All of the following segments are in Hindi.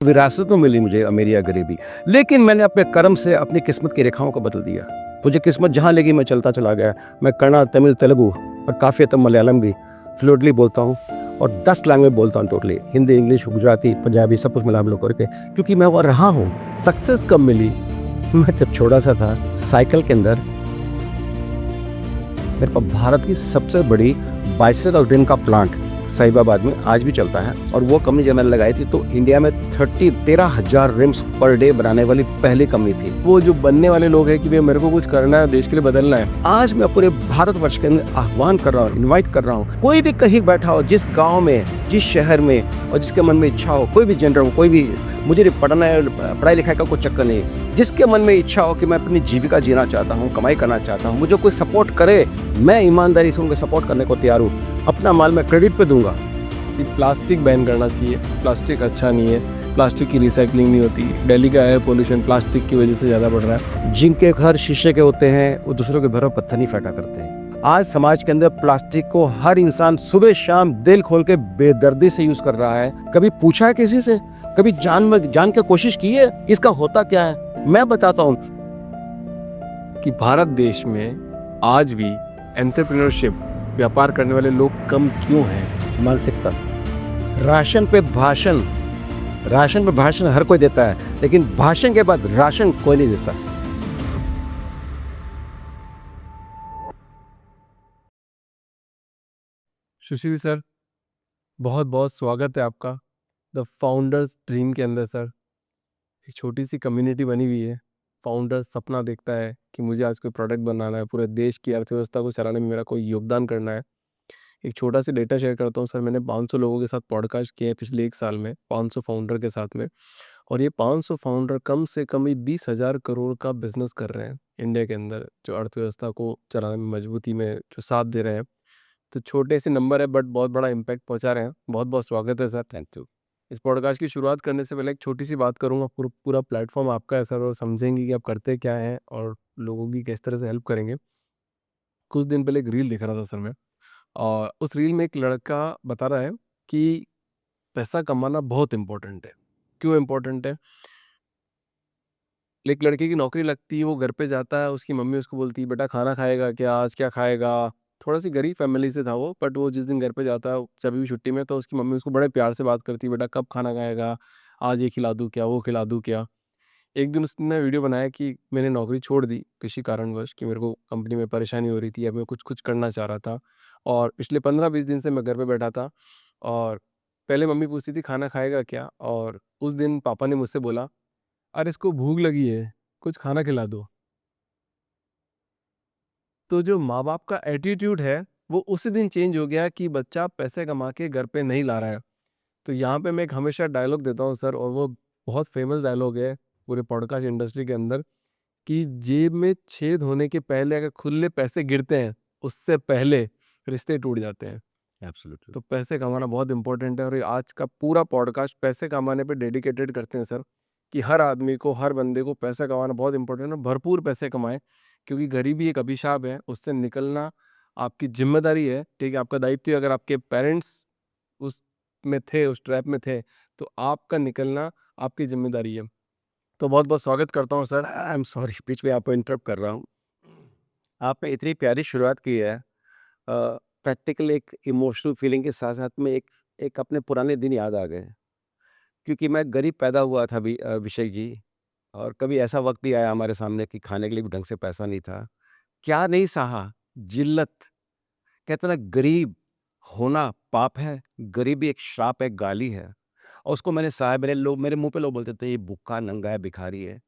विरासत में मिली मुझे अमीरी या गरीबी, लेकिन मैंने अपने कर्म से अपनी किस्मत की रेखाओं को बदल दिया। मुझे किस्मत जहाँ लगी मैं चलता चला गया। मैं कन्नड़, तमिल, तेलुगु और काफ़ी हद तक मलयालम भी फ्लुएंटली बोलता हूँ और 10 लैंग्वेज बोलता हूँ टोटली। हिंदी, इंग्लिश, गुजराती, पंजाबी सब कुछ मिला मिला करके, क्योंकि मैं वहाँ रहा हूँ। सक्सेस कब मिली? मैं जब छोटा सा था, साइकिल के अंदर मेरे पास भारत की सबसे बड़ी बाइसिकल रिम का प्लांट साहिबाबाद में आज भी चलता है, और वो कंपनी जब मैंने लगाई थी तो इंडिया में 13,000 रिम्स पर डे बनाने वाली पहली कंपनी थी। वो जो बनने वाले लोग हैं कि भाई मेरे को कुछ करना है, देश के लिए बदलना है। आज मैं पूरे भारतवर्ष के अंदर आह्वान कर रहा हूँ, इनवाइट कर रहा हूँ, कोई भी कहीं बैठा हो, जिस गांव में, जिस शहर में, और जिसके मन में इच्छा हो, कोई भी जेंडर हो, कोई भी, मुझे नहीं पढ़ना है, पढ़ाई लिखाई का कोई चक्कर नहीं, जिसके मन में इच्छा हो कि मैं अपनी जीविका जीना चाहता हूँ, कमाई करना चाहता हूँ, मुझे कोई सपोर्ट करे, मैं ईमानदारी से उनको सपोर्ट करने को तैयार हूँ। अपना माल मैं क्रेडिट पे दूंगा। कि प्लास्टिक बैन करना चाहिए, प्लास्टिक अच्छा नहीं है, प्लास्टिक की रिसाइकलिंग नहीं होती। दिल्ली का एयर पोल्यूशन प्लास्टिक की वजह से ज़्यादा बढ़ रहा है। जिनके घर शीशे के होते हैं वो दूसरों के घर में पत्थर नहीं फेंका करते हैं। आज समाज के अंदर प्लास्टिक को हर इंसान सुबह शाम दिल खोल के बेदर्दी से यूज कर रहा है। कभी पूछा है किसी से? कभी जान के कोशिश की है इसका होता क्या है? मैं बताता हूँ कि भारत देश में आज भी एंटरप्रेन्योरशिप, व्यापार करने वाले लोग कम क्यों हैं? मानसिकता। राशन पे भाषण, राशन पे भाषण हर कोई देता है, लेकिन भाषण के बाद राशन कोई नहीं देता। सुशील सर, बहुत बहुत स्वागत है आपका द फाउंडर्स ड्रीम के अंदर। सर, एक छोटी सी कम्युनिटी बनी हुई है। फाउंडर सपना देखता है कि मुझे आज कोई प्रोडक्ट बनाना है, पूरे देश की अर्थव्यवस्था को चलाने में मेरा कोई योगदान करना है। एक छोटा सा डेटा शेयर करता हूँ सर, मैंने 500 लोगों के साथ पॉडकास्ट किए हैं पिछले 1 साल में, 500 फाउंडर के साथ में। और ये 500 फाउंडर कम से कम ही 20,000 करोड़ का बिजनेस कर रहे हैं इंडिया के अंदर, जो अर्थव्यवस्था को चलाने में मजबूती में जो साथ दे रहे हैं। तो छोटे से नंबर है बट बहुत बड़ा इम्पैक्ट पहुंचा रहे हैं। बहुत बहुत स्वागत है सर। Thank you. इस पॉडकास्ट की शुरुआत करने से पहले एक छोटी सी बात करूंगा। पूरा पूरा प्लेटफॉर्म आपका है सर, और समझेंगे कि आप करते क्या हैं और लोगों की किस तरह से हेल्प करेंगे। कुछ दिन पहले एक रील देख रहा था सर मैं, और उस रील में एक लड़का बता रहा है कि पैसा कमाना बहुत इम्पोर्टेंट है। क्यों इम्पोर्टेंट है? एक लड़के की नौकरी लगती है, वो घर पे जाता है, उसकी मम्मी उसको बोलती है बेटा खाना खाएगा क्या, आज क्या खाएगा। थोड़ा सी गरीब फैमिली से था वो, बट वो जिस दिन घर पे जाता है जब भी छुट्टी में, तो उसकी मम्मी उसको बड़े प्यार से बात करती है, बेटा कब खाना खाएगा, आज ये खिला दूँ क्या, वो खिला दूँ क्या। एक दिन उसने वीडियो बनाया कि मैंने नौकरी छोड़ दी किसी कारणवश, कि मेरे को कंपनी में परेशानी हो रही थी या मैं कुछ कुछ करना चाह रहा था, और पिछले 15-20 दिन से मैं घर पे बैठा था। और पहले मम्मी पूछती थी खाना खाएगा क्या, और उस दिन पापा ने मुझसे बोला अरे इसको भूख लगी है, कुछ खाना खिला दो। तो जो माँ बाप का एटीट्यूड है वो उसी दिन चेंज हो गया कि बच्चा पैसे कमा के घर पे नहीं ला रहा है। तो यहाँ पे मैं एक हमेशा डायलॉग देता हूँ सर, और वो बहुत फेमस डायलॉग है पूरे पॉडकास्ट इंडस्ट्री के अंदर, कि जेब में छेद होने के पहले अगर खुले पैसे गिरते हैं, उससे पहले रिश्ते टूट जाते हैं। एब्सोल्युटली। तो पैसे कमाना बहुत इंपॉर्टेंट है, और ये आज का पूरा पॉडकास्ट पैसे कमाने पे डेडिकेटेड करते हैं सर, कि हर आदमी को, हर बंदे को पैसा कमाना बहुत इंपॉर्टेंट है, भरपूर पैसे कमाएं, क्योंकि गरीबी एक अभिशाप है, उससे निकलना आपकी जिम्मेदारी है। ठीक है, आपका दायित्व है। अगर आपके पेरेंट्स उस में थे, उस ट्रैप में थे, तो आपका निकलना आपकी जिम्मेदारी है। तो बहुत बहुत स्वागत करता हूँ सर। आई एम सॉरी, बीच में आपको इंटरप्ट कर रहा हूँ। आपने इतनी प्यारी शुरुआत की है। प्रैक्टिकल एक इमोशनल फीलिंग के साथ साथ में एक एक अपने पुराने दिन याद आ गए, क्योंकि मैं गरीब पैदा हुआ था भी, अभिषेक जी। और कभी ऐसा वक्त भी आया हमारे सामने कि खाने के लिए भी ढंग से पैसा नहीं था। क्या नहीं सहा जिल्लत। कहते ना, गरीब होना पाप है, गरीबी एक श्राप है, गाली है। और उसको मैंने सहा है। मेरे मुंह पे लोग बोलते थे ये भूखा नंगा है, भिखारी है।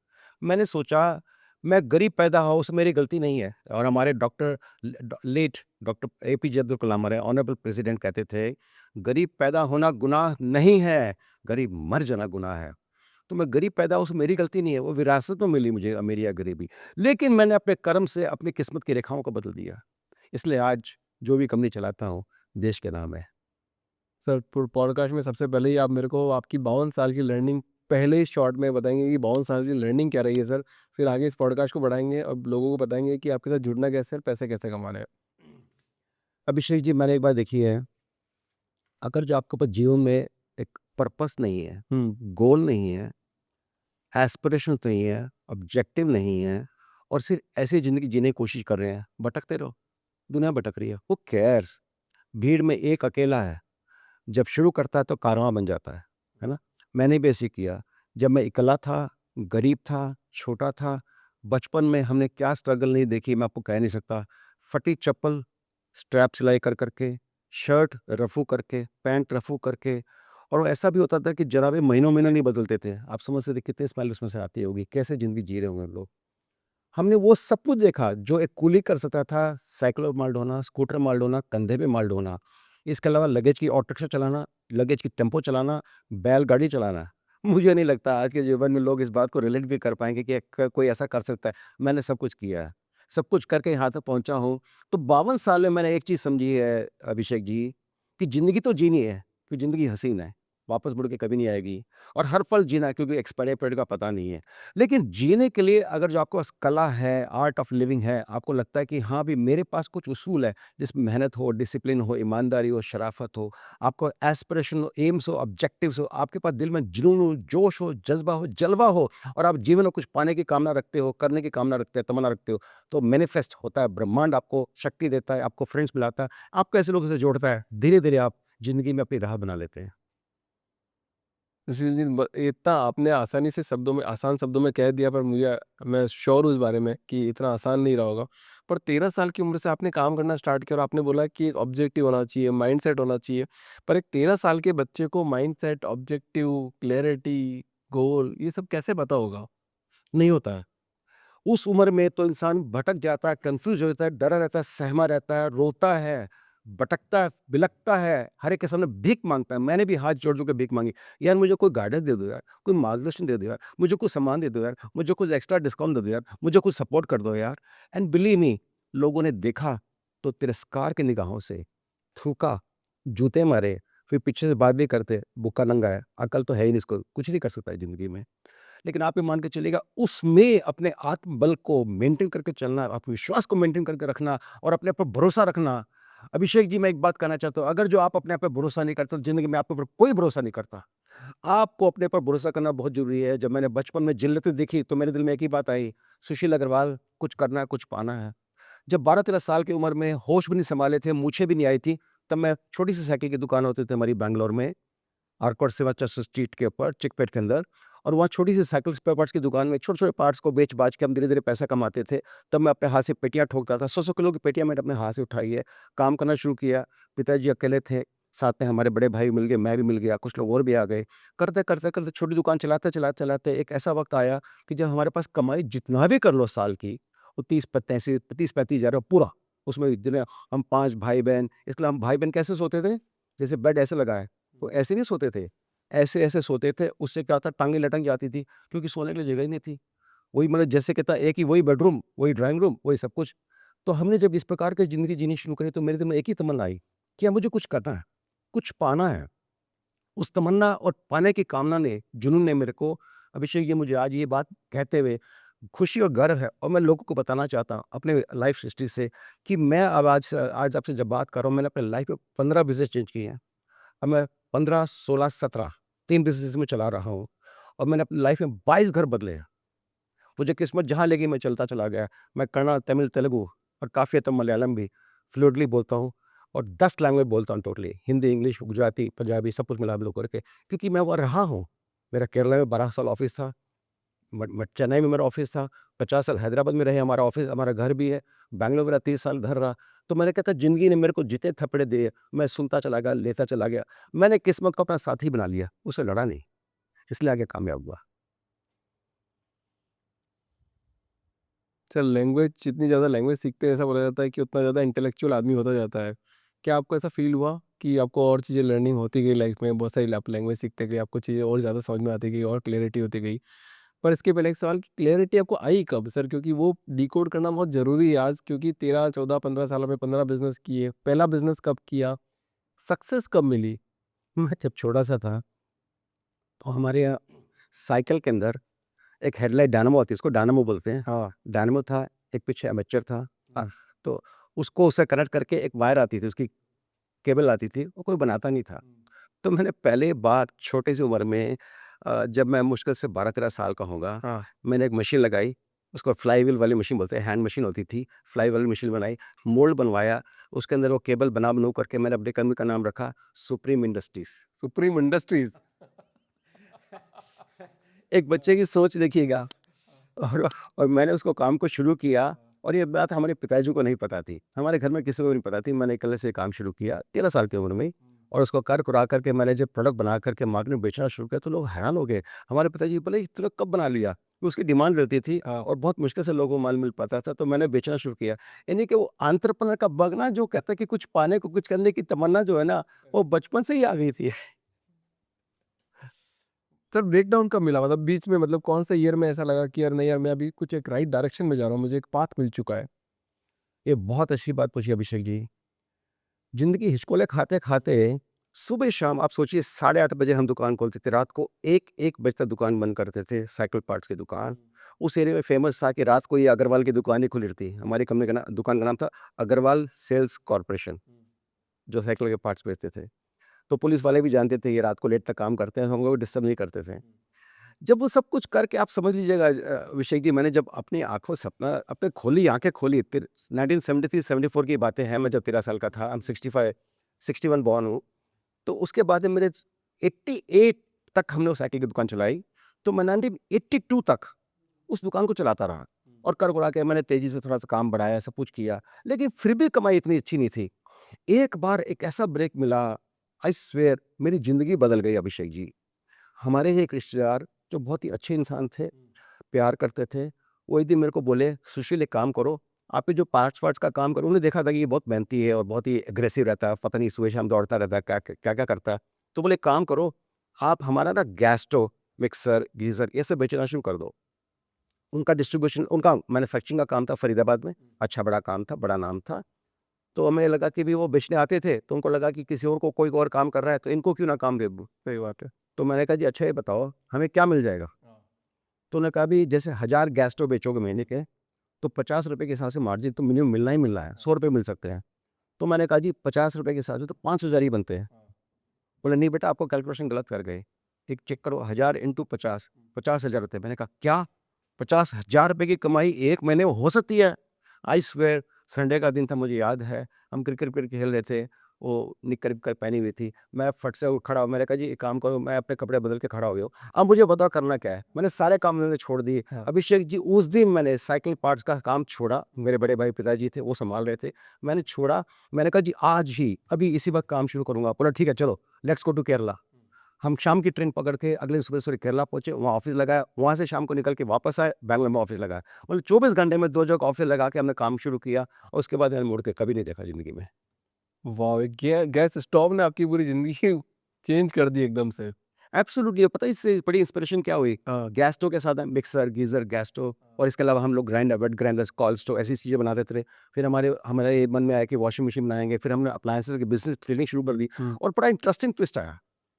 मैंने सोचा मैं गरीब पैदा हुआ, उसमें मेरी गलती नहीं है। और हमारे late doctor APJ Abdul Kalam, हमारे ऑनरेबल प्रेसिडेंट, कहते थे गरीब पैदा होना गुनाह नहीं है, गरीब मर जाना गुनाह है। तो मैं गरीब पैदा हूँ, उसमें मेरी गलती नहीं है, वो विरासत में मिली मुझे अमीरी या गरीबी, लेकिन मैंने अपने कर्म से अपनी किस्मत की रेखाओं को बदल दिया। इसलिए आज जो भी कंपनी चलाता हूँ, देश के नाम है। सर, पॉडकास्ट में सबसे पहले ही आप मेरे को आपकी 52 साल की लर्निंग पहले ही शॉर्ट में बताएंगे कि 52 साल की लर्निंग क्या रही है सर। फिर आगे इस पॉडकास्ट को बढ़ाएंगे और लोगों को बताएंगे कि आपके साथ जुड़ना कैसे है, पैसे कैसे कमाने हैं। अभिषेक जी, मैंने एक बात देखी है, अगर जो आपके पास जीवन में एक पर्पस नहीं है, हुँ, गोल नहीं है, एस्पिरेशन नहीं है, ऑब्जेक्टिव नहीं है और सिर्फ ऐसी ज़िंदगी जीने की कोशिश कर रहे हैं, भटकते रहो, दुनिया भटक रही है, हू केयर्स? भीड़ में एक अकेला है, जब शुरू करता है तो कारवां बन जाता है ना? मैंने भी ऐसे ही किया, जब मैं अकेला था, गरीब था, छोटा था, बचपन में हमने क्या स्ट्रगल नहीं देखी मैं आपको कह नहीं सकता। फटी चप्पल, स्ट्रैप सिलाई कर के, शर्ट रफ़ू करके, पैंट रफ़ू करके और ऐसा भी होता था कि जराबें महीनों-महीनों नहीं बदलते थे। आप समझ सकते हैं कितनी स्मेल उसमें से आती होगी, कैसे ज़िंदगी जी रहे होंगे लोग। हमने वो सब कुछ देखा जो एक कूली कर सकता था, साइकिल पे माल ढोना, स्कूटर माल ढोना, कंधे पे माल ढोना। इसके अलावा लगेज की ऑटो रिक्शा चलाना, लगेज की टेम्पो चलाना, बैलगाड़ी चलाना। मुझे नहीं लगता आज के जीवन में लोग इस बात को रिलेट भी कर पाएँगे कि कोई ऐसा कर सकता है। मैंने सब कुछ किया है, सब कुछ करके यहाँ तक पहुँचा हूँ। तो 52 साल में मैंने एक चीज़ समझी है अभिषेक जी, कि ज़िंदगी तो जीनी है, कि ज़िंदगी हसीन है, वापस मुड़ के कभी नहीं आएगी और हर पल जीना है क्योंकि एक्सपायरी पीरियड का पता नहीं है। लेकिन जीने के लिए अगर जो आपके पास कला है, आर्ट ऑफ लिविंग है, आपको लगता है कि हाँ भी मेरे पास कुछ उसूल है, जिसमें मेहनत हो, डिसिप्लिन हो, ईमानदारी हो, शराफ़त हो, आपको एस्पिरेशन हो, एम्स हो, ऑब्जेक्टिव्स हो, आपके पास दिल में जुनून हो, जोश हो, जज़्बा हो, जलवा हो और आप जीवन में कुछ पाने की कामना रखते हो, करने की कामना रखते हो, तमन्ना रखते हो, तो मैनिफेस्ट होता है, ब्रह्मांड आपको शक्ति देता है, आपको फ्रेंड्स मिलाता है, आपको ऐसे लोगों से जोड़ता है, धीरे-धीरे आप ज़िंदगी में अपनी राह बना लेते हैं। सुशील जी इतना आपने आसानी से शब्दों में आसान शब्दों में कह दिया पर मुझे मैं श्योर हूँ इस बारे में कि इतना आसान नहीं रहा होगा। पर 13 साल की उम्र से आपने काम करना स्टार्ट किया और आपने बोला कि एक ऑब्जेक्टिव होना चाहिए, माइंडसेट होना चाहिए। पर एक 13 साल के बच्चे को माइंडसेट, ऑब्जेक्टिव, क्लैरिटी, गोल ये सब कैसे पता होगा? नहीं होता है। उस उम्र में तो इंसान भटक जाता है, कन्फ्यूज़ हो जाता है, डरा रहता है, सहमा रहता है, रोता है, भटकता है, बिलखता है, हर एक के सामने भीख माँगता है। मैंने भी हाथ जोड़-जोड़ के भीख माँगी, यार मुझे कोई गाइडेंस दे दो यार, कोई मार्गदर्शन दे दो यार, मुझे कुछ सामान दे दो यार, मुझे कुछ एक्स्ट्रा डिस्काउंट दे दो यार, मुझे कुछ सपोर्ट कर दो यार। एंड बिलीव मी लोगों ने देखा तो तिरस्कार की निगाहों से थूका, जूते मारे, फिर पीछे से बात भी करते, भूखा नंगा है, अकल तो है ही नहीं इसको, कुछ नहीं कर सकता है ज़िंदगी में। लेकिन आप ये मान के चलिएगा उसमें अपने आत्मबल को मेंटेन करके चलना, आत्मविश्वास को मेंटेन करके रखना और अपने ऊपर भरोसा रखना। अभिषेक जी मैं एक बात कहना चाहता हूँ, अगर जो आप अपने आप पे भरोसा नहीं करते तो ज़िंदगी में आपके ऊपर कोई भरोसा नहीं करता। आपको अपने पर भरोसा करना बहुत ज़रूरी है। जब मैंने बचपन में जिल्लतें देखी तो मेरे दिल में एक ही बात आई, सुशील अग्रवाल कुछ करना है, कुछ पाना है। जब 12-13 साल की उम्र में होश भी नहीं सँभाले थे, मूछें भी नहीं आई थी, तब मैं छोटी-सी साइकिल की दुकान होती थी हमारी बैंगलोर में। आर्कॉट सेवा चर्च स्ट्रीट के ऊपर चिकपेट के अंदर और वहाँ छोटी-सी साइकिल स्पेयर पार्ट्स की दुकान में छोटे-छोटे पार्ट्स को बेच-बाच के हम धीरे-धीरे पैसा कमाते थे। तब मैं अपने हाथ से पेटियाँ ठोकता था, 100-100 किलो की पेटियाँ मैंने अपने हाथ से उठाई है, काम करना शुरू किया। पिताजी अकेले थे, साथ में हमारे बड़े भाई मिल गए, मैं भी मिल गया, कुछ लोग और भी आ गए। करते-करते छोटी दुकान चलाते-चलाते एक ऐसा वक़्त आया कि जब हमारे पास कमाई जितना भी कर लो साल की, वो 30-35 हज़ार पूरा। उसमें इतने हम 5 भाई-बहन, इसलिए हम भाई-बहन कैसे सोते थे? जैसे बेड ऐसे लगा है, तो ऐसे नहीं सोते थे। ऐसे-ऐसे सोते थे, उससे क्या होता टाँगें लटक जाती थी, क्योंकि सोने के लिए जगह ही नहीं थी। वही मतलब जैसे कहता एक ही वही बेडरूम, वही ड्राइंग रूम, वही सब कुछ। तो हमने जब इस प्रकार की ज़िंदगी जीनी शुरू करी, तो मेरे दिल में एक ही तमन्ना आई कि अब मुझे कुछ करना है, कुछ पाना है। उस तमन्ना और पाने की कामना ने, जुनून ने मेरे को अभिषेक जी मुझे आज ये बात कहते हुए खुशी और गर्व है और मैं लोगों को बताना चाहता हूँ अपने लाइफ़ हिस्ट्री से कि मैं अब आज आपसे जब बात कर रहा हूँ, मैंने अपने लाइफ़ में 15 बिज़नेस चेंज किए हैं। अब मैं 15, 16, 17 3 बिज़नेस में चला रहा हूँ और मैंने अपनी लाइफ़ में 22 घर बदले हैं। मुझे किस्मत जहाँ ले गई मैं चलता चला गया। मैं कन्नड़, तमिल, तेलुगु और काफ़ी हद तक मलयालम भी फ्लुएंटली बोलता हूँ और 10 लैंग्वेज बोलता हूँ टोटली। हिंदी, इंग्लिश, गुजराती, पंजाबी सब कुछ मिला-मिला करके क्योंकि मैं वहाँ रहा हूँ। मेरा केरला में 12 साल ऑफ़िस था, चेन्नई में मेरा ऑफ़िस था, 50 साल हैदराबाद में रहे हमारा ऑफ़िस, हमारा घर भी है, बैंगलोर मेरा 30 साल घर रहा। तो मैंने कहता ज़िंदगी ने मेरे को जितने थप्पड़े दिए, मैं सुनता चला गया, लेता चला गया। मैंने किस्मत को अपना साथी बना लिया, उससे लड़ा नहीं, इसलिए आगे कामयाब हुआ। सर लैंग्वेज जितनी ज़्यादा लैंग्वेज सीखते हैं ऐसा बोला जाता है कि उतना ज़्यादा इंटेलेक्चुअल आदमी होता जाता है। क्या आपको ऐसा फ़ील हुआ कि आपको और चीज़ें लर्निंग होती गई लाइफ में, बहुत सारी आप लैंग्वेज सीखते गए, आपको चीज़ें और ज़्यादा समझ में आती गई और क्लैरिटी होती गई? पर इसके पहले एक सवाल कि क्लैरिटी आपको आई कब सर? क्योंकि वो डिकोड करना बहुत ज़रूरी है आज क्योंकि 13, 14, 15 सालों में 15 बिज़नेस किए। पहला बिज़नेस कब किया? सक्सेस कब मिली? मैं जब छोटा-सा था, तो हमारे यहाँ साइकिल के अंदर एक हेडलाइट डायनामो आती है, उसको डायनामो बोलते हैं। हाँ। डायनामो था, एक पीछे एमेच्योर था। हुँ। तो उसको उससे कनेक्ट करके एक वायर आती थी, उसकी केबल आती थी, वो कोई बनाता नहीं था। तो मैंने पहले बार छोटी सी उम्र में जब मैं मुश्किल से 12-13 साल का होगा, हाँ। मैंने एक मशीन लगाई, उसको फ्लाई व्हील वाली मशीन बोलते हैं, हैंड मशीन होती थी, फ्लाई वाली मशीन बनाई, मोल्ड बनवाया, उसके अंदर वो केबल बना-बनू करके मैंने अपनी कंपनी का नाम रखा सुप्रीम इंडस्ट्रीज़। Supreme industries. एक बच्चे की सोच देखिएगा। और और मैंने उसको काम को शुरू किया और ये बात हमारे पिताजी को नहीं पता थी। हमारे घर में किसी को नहीं पता थी। मैंने अकेले से काम शुरू किया 13 साल की उम्र में ही और उसको कर-कुरा करके मैंने जब प्रोडक्ट बना करके मार्केट में बेचना शुरू किया तो लोग हैरान हो गए। हमारे पिताजी बोले, "ये तूने कब बना लिया?" उसकी डिमांड रहती थी हाँ। और बहुत मुश्किल से लोगों को माल मिल पाता था, तो मैंने बेचना शुरू किया। यानी कि वो एंटरप्रेन्योर का बग ना, जो कहता है कि कुछ पाने को, कुछ करने की तमन्ना जो है ना, वो बचपन से ही आ गई थी। सर ब्रेकडाउन कब मिला? मतलब बीच में, मतलब कौन से ईयर में ऐसा लगा कि यार नहीं यार, मैं अभी कुछ एक राइट डायरेक्शन में जा रहा हूँ, मुझे एक पाथ मिल चुका है? ये बहुत अच्छी बात पूछी अभिषेक जी। ज़िंदगी हिचकोले खाते-खाते सुबह-शाम आप सोचिए 8:30 बजे हम दुकान खोलते थे, रात को 1-1 बजे तक दुकान बंद करते थे, साइकिल पार्ट्स की दुकान। उस एरिया में फ़ेमस था कि रात को ये अग्रवाल की दुकान ही खुली रहती। हमारी कंपनी का दुकान का नाम था अग्रवाल सेल्स कॉर्पोरेशन, जो साइकिल के पार्ट्स बेचते थे। तो पुलिस वाले भी जानते थे ये रात को लेट तक काम करते हैं, हम लोग को डिस्टर्ब नहीं करते थे। जब वो सब कुछ करके आप समझ लीजिएगा अभिषेक जी, मैंने जब अपनी आँखों से अपना अपने खोली आँखें खोली, 1973-74 की बातें हैं, मैं जब 13 साल का था, आई एम 65 61 बॉर्न हूँ। तो उसके बाद में मेरे 88 तक हमने वो साइकिल की दुकान चलाई। तो मैं 1982 तक उस दुकान को चलाता रहा और कर-कुरा के मैंने तेज़ी से थोड़ा-सा काम बढ़ाया, सब कुछ किया, लेकिन फिर भी कमाई इतनी अच्छी नहीं थी। एक बार एक ऐसा ब्रेक मिला, आई स्वेयर मेरी ज़िंदगी बदल गई अभिषेक जी। हमारे ही एक रिश्तेदार जो बहुत ही अच्छे इंसान थे, प्यार करते थे, वो एक दिन मेरे को बोले, "सुशील, एक काम करो, आप ये जो पार्ट्स-वार्ट्स का काम करो।" उन्होंने देखा था कि ये बहुत मेहनती है और बहुत ही एग्रेसिव रहता है, पता नहीं सुबह-शाम दौड़ता रहता है, क्या-क्या करता है। तो बोले, "एक काम करो, आप हमारा ना गैस स्टोव, मिक्सर, गीज़र ये सब बेचना शुरू कर दो।" उनका डिस्ट्रीब्यूशन, उनका मैन्युफैक्चरिंग का काम था फरीदाबाद में, अच्छा बड़ा काम था, बड़ा नाम था। तो हमें लगा कि भी वो बेचने आते थे, तो उनको लगा कि किसी और को कोई और काम कर रहा है, तो इनको क्यों ना काम दे दूँ। सही बात है। तो मैंने कहा, "जी अच्छा ये बताओ, हमें क्या मिल जाएगा?" तो उन्होंने कहा, "अभी जैसे 1000 गैस स्टोव बेचोगे महीने के, तो ₹50 के हिसाब से मार्जिन तो मिनिमम मिलना ही मिलना है, ₹100 मिल सकते हैं।" तो मैंने कहा, "जी ₹50 के हिसाब से तो 5,000 ही बनते हैं।" बोले, "नहीं बेटा, आपको कैलकुलेशन गलत कर गए। एक चेक करो, 1000 इंटू 50, ₹50,000।" मैंने कहा, "क्या? ₹50,000 की कमाई 1 महीने में हो सकती है?" आई स्वेयर संडे का दिन था, मुझे याद है, हम क्रिकेट खेल रहे थे, वो निक्कर-विक्कर पहनी हुई थी। मैं फट से उठ खड़ा हुआ, मैंने कहा, "जी एक काम करो।" मैं अपने कपड़े बदल के खड़ा हो गया हूँ। अब मुझे बताओ करना क्या है? मैंने सारे काम मैंने छोड़ दिए। हाँ। अभिषेक जी, उस दिन मैंने साइकिल पार्ट्स का काम छोड़ा, मेरे बड़े भाई पिताजी थे, वो सँभाल रहे थे। मैंने छोड़ा, मैंने कहा, "जी आज ही, अभी इसी वक़्त काम शुरू करूँगा।" बोला, "ठीक है चलो, लेट्स गो टू केरला।" हम शाम की ट्रेन पकड़ के अगले सुबह-सुबह केरला पहुँचे, वहाँ ऑफ़िस लगाया, वहाँ से शाम को निकल के वापस आए, बैंगलोर में ऑफ़िस लगाया। मतलब 24 घंटे में 2 जगह ऑफ़िस लगा के हमने काम शुरू किया और उसके बाद मैंने मुड़ के कभी नहीं देखा ज़िंदगी में। वाओ! एक गैस स्टोव ने आपकी पूरी ज़िंदगी चेंज कर दी एकदम से। एब्सोल्यूटली, पता है इससे बड़ी इंस्पिरेशन क्या हुई? गैस स्टोव के साथ में मिक्सर, गीज़र, गैस स्टोव और इसके अलावा हम लोग grinder, wet grinders, cold stove ऐसी चीज़ें बनाते थे। फिर हमारे मन में आया कि वॉशिंग मशीन बनाएँगे, फिर हमने अप्लायंसेस की बिज़नेस ट्रेडिंग शुरू कर दी हुँ। और बड़ा इंटरेस्टिंग ट्विस्ट आया।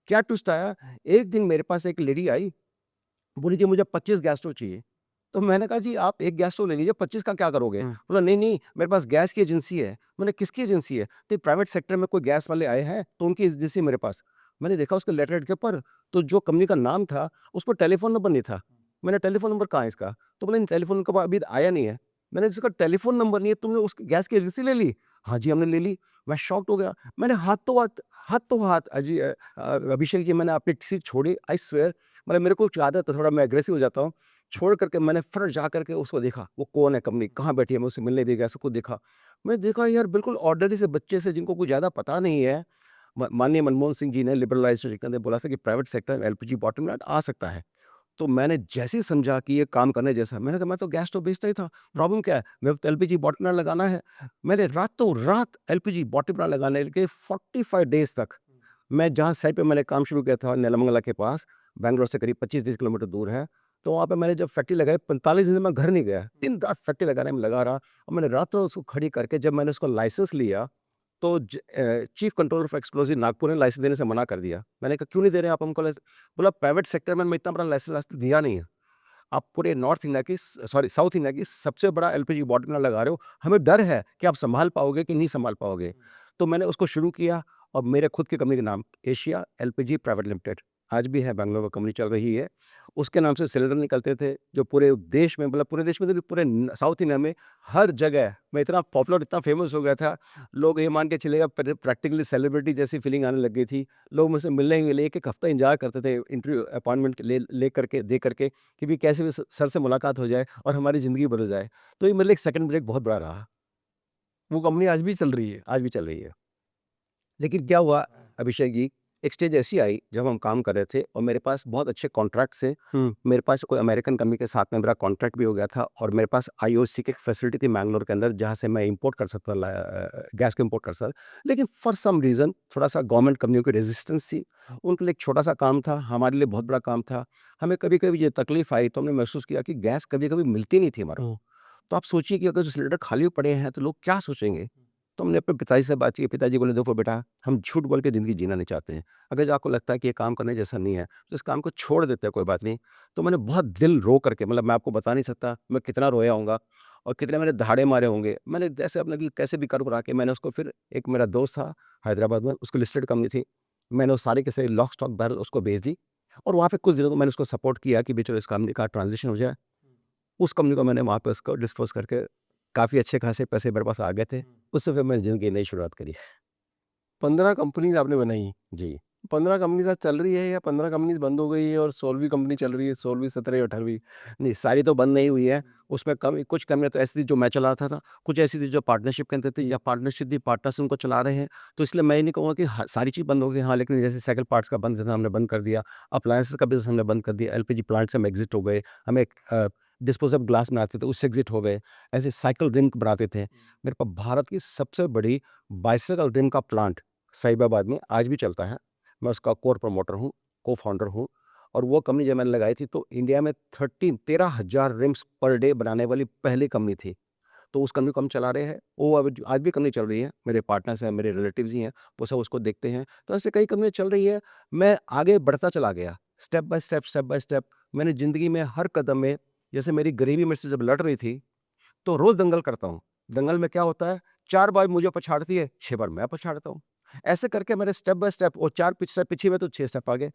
क्या ट्विस्ट आया? एक दिन मेरे पास एक लेडी आई, बोली जी मुझे 25 गैस स्टोव चाहिए। तो मैंने कहा जी आप 1 गैस स्टोव ले लीजिए, 25 का क्या करोगे? हुँ। बोला नहीं, मेरे पास गैस की एजेंसी है। मैंने किसकी एजेंसी है? तो प्राइवेट सेक्टर में कोई गैस वाले आए हैं, तो उनकी एजेंसी है मेरे पास। मैंने देखा उसके लेटरहेड के ऊपर, तो जो कंपनी का नाम था, उस पर टेलीफ़ोन नंबर नहीं था। मैंने टेलीफ़ोन नंबर कहाँ है इसका? तो बोले टेलीफ़ोन नंबर अभी आया नहीं है। मैंने इसका टेलीफ़ोन नंबर नहीं है, तुमने उस गैस की एजेंसी ले ली? हाँ जी, हमने ले ली। मैं शॉक्ड हो गया। मैंने हाथों-हाथ अभिषेक जी, मैंने अपनी सीट छोड़ी, आई स्वेयर, मतलब मेरे को कुछ आदत है, थोड़ा मैं एग्रेसिव हो जाता हूँ। छोड़ करके मैंने फट जा करके उसको देखा, वो कौन है कंपनी, कहाँ बैठी है, मैं उससे मिलने भी गया, सब कुछ देखा। मैं देखा यार बिल्कुल ऑर्डिनरी से बच्चे से जिनको कुछ ज़्यादा पता नहीं है, माननीय मनमोहन सिंह जी ने लिबरलाइजेशन ने बोला था कि प्राइवेट सेक्टर में एलपीजी बॉटम लाइन आ सकता है। तो मैंने जैसे ही समझा कि ये काम करने जैसा है, मैंने कहा मैं तो गैस स्टोव बेचता ही था, प्रॉब्लम क्या है? मेरे को तो एलपीजी बॉटम लाइन लगाना है। मैंने रातों-रात एलपीजी बॉटम लाइन लगाने के 45 डेज़ तक मैं जहाँ साइट पे मैंने काम शुरू किया था नेलमंगला के पास, बैंगलोर से करीब 25-30 किलोमीटर दूर है। तो वहाँ पे मैंने जब फैक्ट्री लगाई 45 दिन मैं घर नहीं गया। दिन-रात फैक्ट्री लगाने में लगा रहा और मैंने रातों उसको खड़ी करके जब मैंने उसको लाइसेंस लिया, तो chief controller of explosive Nagpur ने लाइसेंस देने से मना कर दिया। मैंने कहा, "क्यों नहीं दे रहे आप हमको लाइसेंस?" बोला, "प्राइवेट सेक्टर में मैं इतना बड़ा लाइसेंस आज तक दिया नहीं है। आप पूरे नॉर्थ इंडिया की सॉरी साउथ इंडिया की सबसे बड़ा एलपीजी बॉटल लगा रहे हो, हमें डर है कि आप सँभाल पाओगे कि नहीं सँभाल पाओगे।" तो मैंने उसको शुरू किया और मेरे खुद की कंपनी का नाम एशिया एलपीजी प्राइवेट लिमिटेड, आज भी है, बैंगलोर में कंपनी चल रही है। उसके नाम से सिलेंडर निकलते थे जो पूरे देश में, मतलब पूरे देश में तो नहीं, पूरे साउथ इंडिया में हर जगह मैं इतना पॉपुलर, इतना फेमस हो गया था। लोग ये मान के चलेगा, प्रैक्टिकली सेलिब्रिटी जैसी फीलिंग आने लग गई थी। लोग मुझसे मिलने के लिए एक हफ्ता इंतजार करते थे, इंटरव्यू अपॉइंटमेंट ले करके दे करके, कि भी कैसे भी सर से मुलाकात हो जाए और हमारी ज़िंदगी बदल जाए। तो ये मेरे लिए एक सेकंड ब्रेक बहुत बड़ा रहा। वो कंपनी आज भी चल रही है। आज भी चल रही है। लेकिन क्या हुआ अभिषेक जी, एक स्टेज ऐसी आई जब हम काम कर रहे थे और मेरे पास बहुत अच्छे कॉन्ट्रैक्ट्स थे। मेरे पास कोई अमेरिकन कंपनी के साथ में मेरा कॉन्ट्रैक्ट भी हो गया था और मेरे पास आईओसी की एक फैसिलिटी थी मैंगलोर के अंदर, जहाँ से मैं इंपोर्ट कर सकता गैस को इंपोर्ट कर सकता। लेकिन फॉर सम रीज़न थोड़ा सा गवर्नमेंट कंपनियों की रेजिस्टेंस थी। उनके लिए एक छोटा सा काम था, हमारे लिए बहुत बड़ा काम था। हमें कभी कभी ये तकलीफ आई तो हमने महसूस किया कि गैस कभी कभी मिलती नहीं थी हमारे को। तो आप सोचिए कि अगर जो सिलेंडर खाली पड़े हैं तो लोग क्या सोचेंगे। तो हमने अपने पिताजी से बात की, पिताजी बोले देखो बेटा, हम झूठ बोल के ज़िंदगी जीना नहीं चाहते हैं। अगर जो आपको लगता है कि ये काम करने जैसा नहीं है, तो इस काम को छोड़ देते हैं, कोई बात नहीं। तो मैंने बहुत दिल रो करके, मतलब मैं आपको बता नहीं सकता मैं कितना रोया होऊँगा और कितने मैंने दहाड़े मारे होंगे। मैंने जैसे अपने दिल कैसे भी कर-करा के मैंने उसको, फिर एक मेरा दोस्त था हैदराबाद में, उसकी लिस्टेड कंपनी थी। मैंने वो सारी के सारी लॉक स्टॉक बैरल उसको बेच दी और वहाँ पे कुछ दिनों तो मैंने उसको सपोर्ट किया कि बेचो इस कंपनी का ट्रांज़िशन हो जाए। उस कंपनी को मैंने वहाँ पे उसको डिस्पोज़ करके काफ़ी अच्छे खासे पैसे मेरे पास आ गए थे। उससे फिर मैंने ज़िंदगी की नई शुरुआत करी। 15 कंपनीज आपने बनाई। जी। 15 कंपनीज आज चल रही है या 15 कंपनीज बंद हो गई है और 16वीं कंपनी चल रही है, 16वीं, 17वीं, 18वीं? नहीं, सारी तो बंद नहीं हुई है। उसमें कम कुछ कंपनियाँ तो ऐसी थी जो मैं चलाता था, कुछ ऐसी थी जो पार्टनरशिप के अंदर थी या पार्टनरशिप थी, पार्टनर्स उनको चला रहे हैं। तो इसलिए मैं ये नहीं कहूँगा कि सारी चीज़ बंद हो गई। हाँ, लेकिन जैसे साइकिल पार्ट्स का बंद था, हमने बंद कर दिया। अप्लायंसेस का बिज़नेस हमने बंद कर दिया। एलपीजी प्लांट से हम एग्ज़िट हो गए। हम एक डिस्पोजेबल ग्लास बनाते थे, उससे एग्ज़िट हो गए। ऐसे साइकिल रिम बनाते थे। मेरे पास भारत की सबसे बड़ी बाइसिकल रिम का प्लांट सईबाबाद में आज भी चलता है। मैं उसका कोर प्रमोटर हूँ, को-फाउंडर हूँ। और वो कंपनी जब मैंने लगाई थी तो इंडिया में 13,000 रिम्स पर डे बनाने वाली पहली कंपनी थी। तो उस कंपनी को हम चला रहे हैं। वो अब आज भी कंपनी चल रही है। मेरे पार्टनर्स हैं, मेरे रिलेटिव्स ही हैं, वो सब उसको देखते हैं। तो ऐसे कई कंपनियाँ चल रही है। मैं आगे बढ़ता चला गया। स्टेप बाय स्टेप मैंने ज़िंदगी में हर कदम में, जैसे मेरी गरीबी मेरे से जब लड़ रही थी, तो रोज़ दंगल करता हूँ। दंगल में क्या होता है, 4 बार मुझे पछाड़ती है, 6 बार मैं पछाड़ता हूँ। ऐसे करके मैंने स्टेप बाय स्टेप, और 4 स्टेप पीछे में तो 6 स्टेप आगे।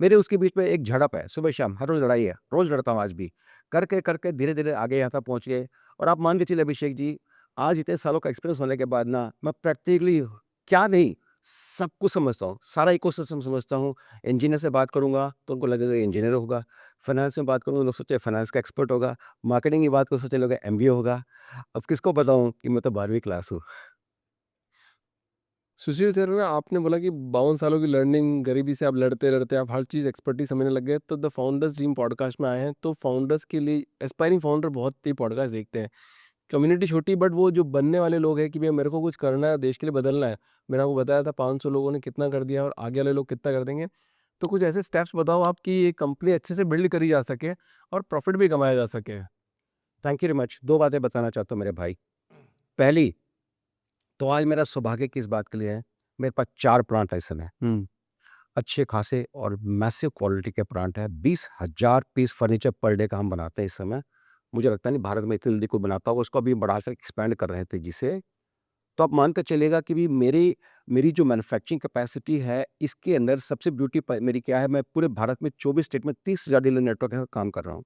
मेरे उसके बीच में एक झड़प है, सुबह-शाम हर रोज़ लड़ाई है, रोज़ लड़ता हूँ आज भी। करके धीरे-धीरे आगे यहाँ तक पहुँच गए। और आप मान के चलिए अभिषेक जी, आज इतने सालों का एक्सपीरियंस होने के बाद ना, मैं प्रैक्टिकली क्या नहीं, सब कुछ समझता हूँ, सारा इकोसिस्टम समझता हूँ। इंजीनियर से बात करूँगा तो उनको लगेगा ये इंजीनियर होगा। फाइनेंस में बात करूँगा, लोग सोचे फाइनेंस का एक्सपर्ट होगा। मार्केटिंग की बात करूँ, सोचे लोग एमबीए होगा। अब किसको बताऊँ कि मैं तो 12वीं क्लास हूँ। सुशील सर, ना आपने बोला कि 52 सालों की लर्निंग, गरीबी से आप लड़ते-लड़ते आप हर चीज़ एक्सपर्टीज़ समझने लग गए, तो द फाउंडर्स ड्रीम पॉडकास्ट में आए हैं। तो फाउंडर्स के लिए, एस्पायरिंग फाउंडर बहुत ही पॉडकास्ट देखते हैं। कम्युनिटी छोटी, बट वो जो बनने वाले लोग हैं कि भैया मेरे को कुछ करना है, देश के लिए बदलना है। मैंने आपको बताया था 500 लोगों ने कितना कर दिया और आगे वाले लोग कितना कर देंगे। तो कुछ ऐसे स्टेप्स बताओ आप कि ये कंपनी अच्छे से बिल्ड करी जा सके और प्रॉफिट भी कमाया जा सके? Thank you very much. 2 बातें बताना चाहता हूँ मेरे भाई। पहली, तो आज मेरा सौभाग्य किस बात के लिए है, मेरे पास 4 प्लांट है इस समय। हुँ। अच्छे खासे और मैसिव क्वालिटी के प्लांट है। 20,000 पीस फर्नीचर पर डे का हम बनाते हैं इस समय। मुझे लगता नहीं भारत में इतनी जल्दी कोई बनाता होगा, उसको अभी बढ़ाकर एक्सपैंड कर रहे हैं तेजी से। तो आप मान कर चलिएगा कि भी मेरी मेरी जो मैन्युफैक्चरिंग कैपेसिटी है, इसके अंदर सबसे ब्यूटी मेरी क्या है, मैं पूरे भारत में 24 स्टेट में 30,000 डीलर नेटवर्क के साथ काम कर रहा हूँ।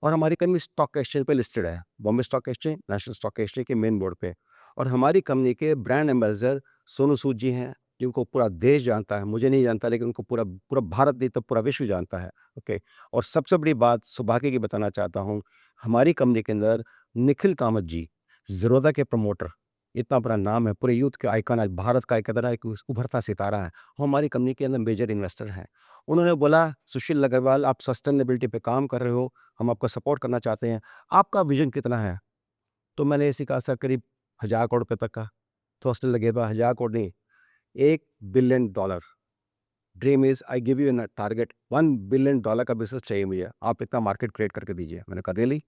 और हमारी कंपनी स्टॉक एक्सचेंज पे लिस्टेड है, Bombay stock exchange, national stock exchange के मेन बोर्ड पे। और हमारी कंपनी के ब्रांड एम्बेसडर सोनू सूद जी हैं, जिनको पूरा देश जानता है। मुझे नहीं जानता, लेकिन उनको पूरा पूरा भारत नहीं तो पूरा विश्व जानता है। ओके। और सबसे बड़ी बात सौभाग्य की बताना चाहता हूँ, हमारी कंपनी के अंदर निखिल कामत जी, ज़ीरोधा के प्रमोटर, इतना बड़ा नाम है, पूरे यूथ के आइकन, आज भारत का एक तरह एक उभरता सितारा है, वो हमारी कंपनी के अंदर मेजर इन्वेस्टर हैं। उन्होंने बोला सुशील अग्रवाल, आप सस्टेनेबिलिटी पे काम कर रहे हो, हम आपको सपोर्ट करना चाहते हैं, आपका विज़न कितना है? तो मैंने ऐसे कहा, सर करीब 1000 करोड़ रुपए तक का। तो हँसने लगे, बा 1000 करोड़ नहीं, $1 billion. Dream is I give you an target, $1 billion का बिज़नेस चाहिए मुझे, आप इतना मार्केट क्रिएट करके दीजिए। मैंने कहा रियली?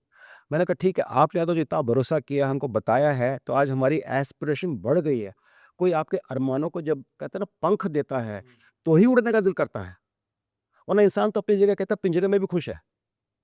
मैंने कहा ठीक है, आपने तो जितना भरोसा किया, हमको बताया है, तो आज हमारी एस्पिरेशन बढ़ गई है। कोई आपके अरमानों को जब कहते हैं ना पंख देता है, तो ही उड़ने का दिल करता है। वरना इंसान तो अपनी जगह कहता है पिंजरे में भी खुश है।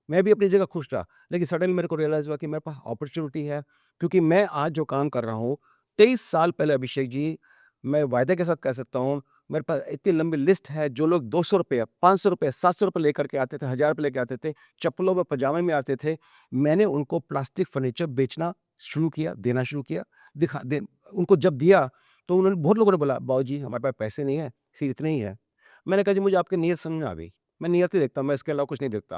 मैं भी अपनी जगह खुश था, लेकिन सडनली मेरे को रियलाइज़ हुआ कि मेरे पास अपॉर्च्युनिटी है, क्योंकि मैं आज जो काम कर रहा हूँ, 23 साल पहले अभिषेक जी, मैं वायदे के साथ कह सकता हूँ, मेरे पास इतनी लंबी लिस्ट है, जो लोग ₹200, ₹500, ₹700 लेकर के आते थे, ₹1000 लेके आते थे, चप्पलों में पजामे में आते थे, मैंने उनको प्लास्टिक फर्नीचर बेचना शुरू किया, देना शुरू किया। दिखा दे उनको जब दिया, तो उन्होंने बहुत लोगों ने बोला, "बाबूजी, हमारे पास पैसे नहीं है, सिर्फ इतने ही है।" मैंने कहा, "जी, मुझे आपकी नीयत समझ में आ गई। मैं नीयत ही देखता हूँ, मैं इसके अलावा कुछ नहीं देखता।"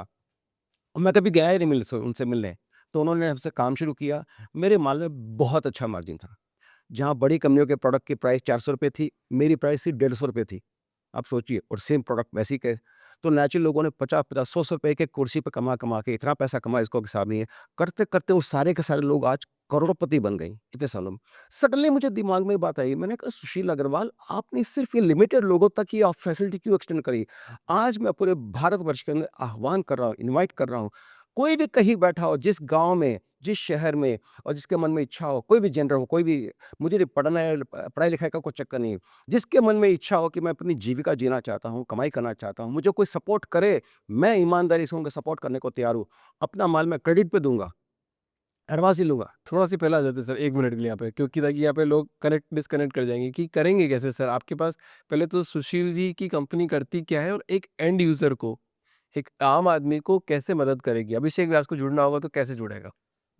और मैं कभी गया ही नहीं उनसे मिलने। तो उन्होंने हमसे काम शुरू किया। मेरे माल में बहुत अच्छा मार्जिन था। जहाँ बड़ी कंपनियों के प्रोडक्ट की प्राइस ₹400 थी, मेरी प्राइस सिर्फ ₹150 थी। आप सोचिए, और सेम प्रोडक्ट वैसी के, तो नेचुरली लोगों ने 50-50, ₹100 एक एक कुर्सी पे कमा-कमा के इतना पैसा कमाया, इसको हिसाब नहीं है। करते-करते वो सारे के सारे लोग आज करोड़पति बन गए इतने सालों में। सडनली मुझे दिमाग में बात आई, मैंने कहा, सुशील अग्रवाल, आपने सिर्फ ये लिमिटेड लोगों तक ही आप फैसिलिटी क्यों एक्सटेंड करी? आज मैं पूरे भारतवर्ष के अंदर आह्वान कर रहा हूँ, इनवाइट कर रहा हूँ, कोई भी कहीं बैठा हो, जिस गाँव में, जिस शहर में, और जिसके मन में इच्छा हो, कोई भी जेंडर हो, कोई भी, मुझे नहीं पढ़ना है, पढ़ाई-लिखाई का कोई चक्कर नहीं है। जिसके मन में इच्छा हो कि मैं अपनी जीविका जीना चाहता हूँ, कमाई करना चाहता हूँ, मुझे कोई सपोर्ट करे, मैं ईमानदारी से उनको सपोर्ट करने को तैयार हूँ। अपना माल मैं क्रेडिट पे दूँगा, एडवांस ही लूँगा। थोड़ा-सी पहले आ जाते हैं सर 1 मिनट के लिए यहाँ पे, क्योंकि ताकि यहाँ पे लोग कनेक्ट डिस्कनेक्ट कर जाएँगे कि करेंगे कैसे सर? आपके पास पहले तो सुशील जी की कंपनी करती क्या है और एक एंड यूज़र को, एक आम आदमी को कैसे मदद करेगी? अभिषेक व्यास को जुड़ना होगा तो कैसे जुड़ेगा?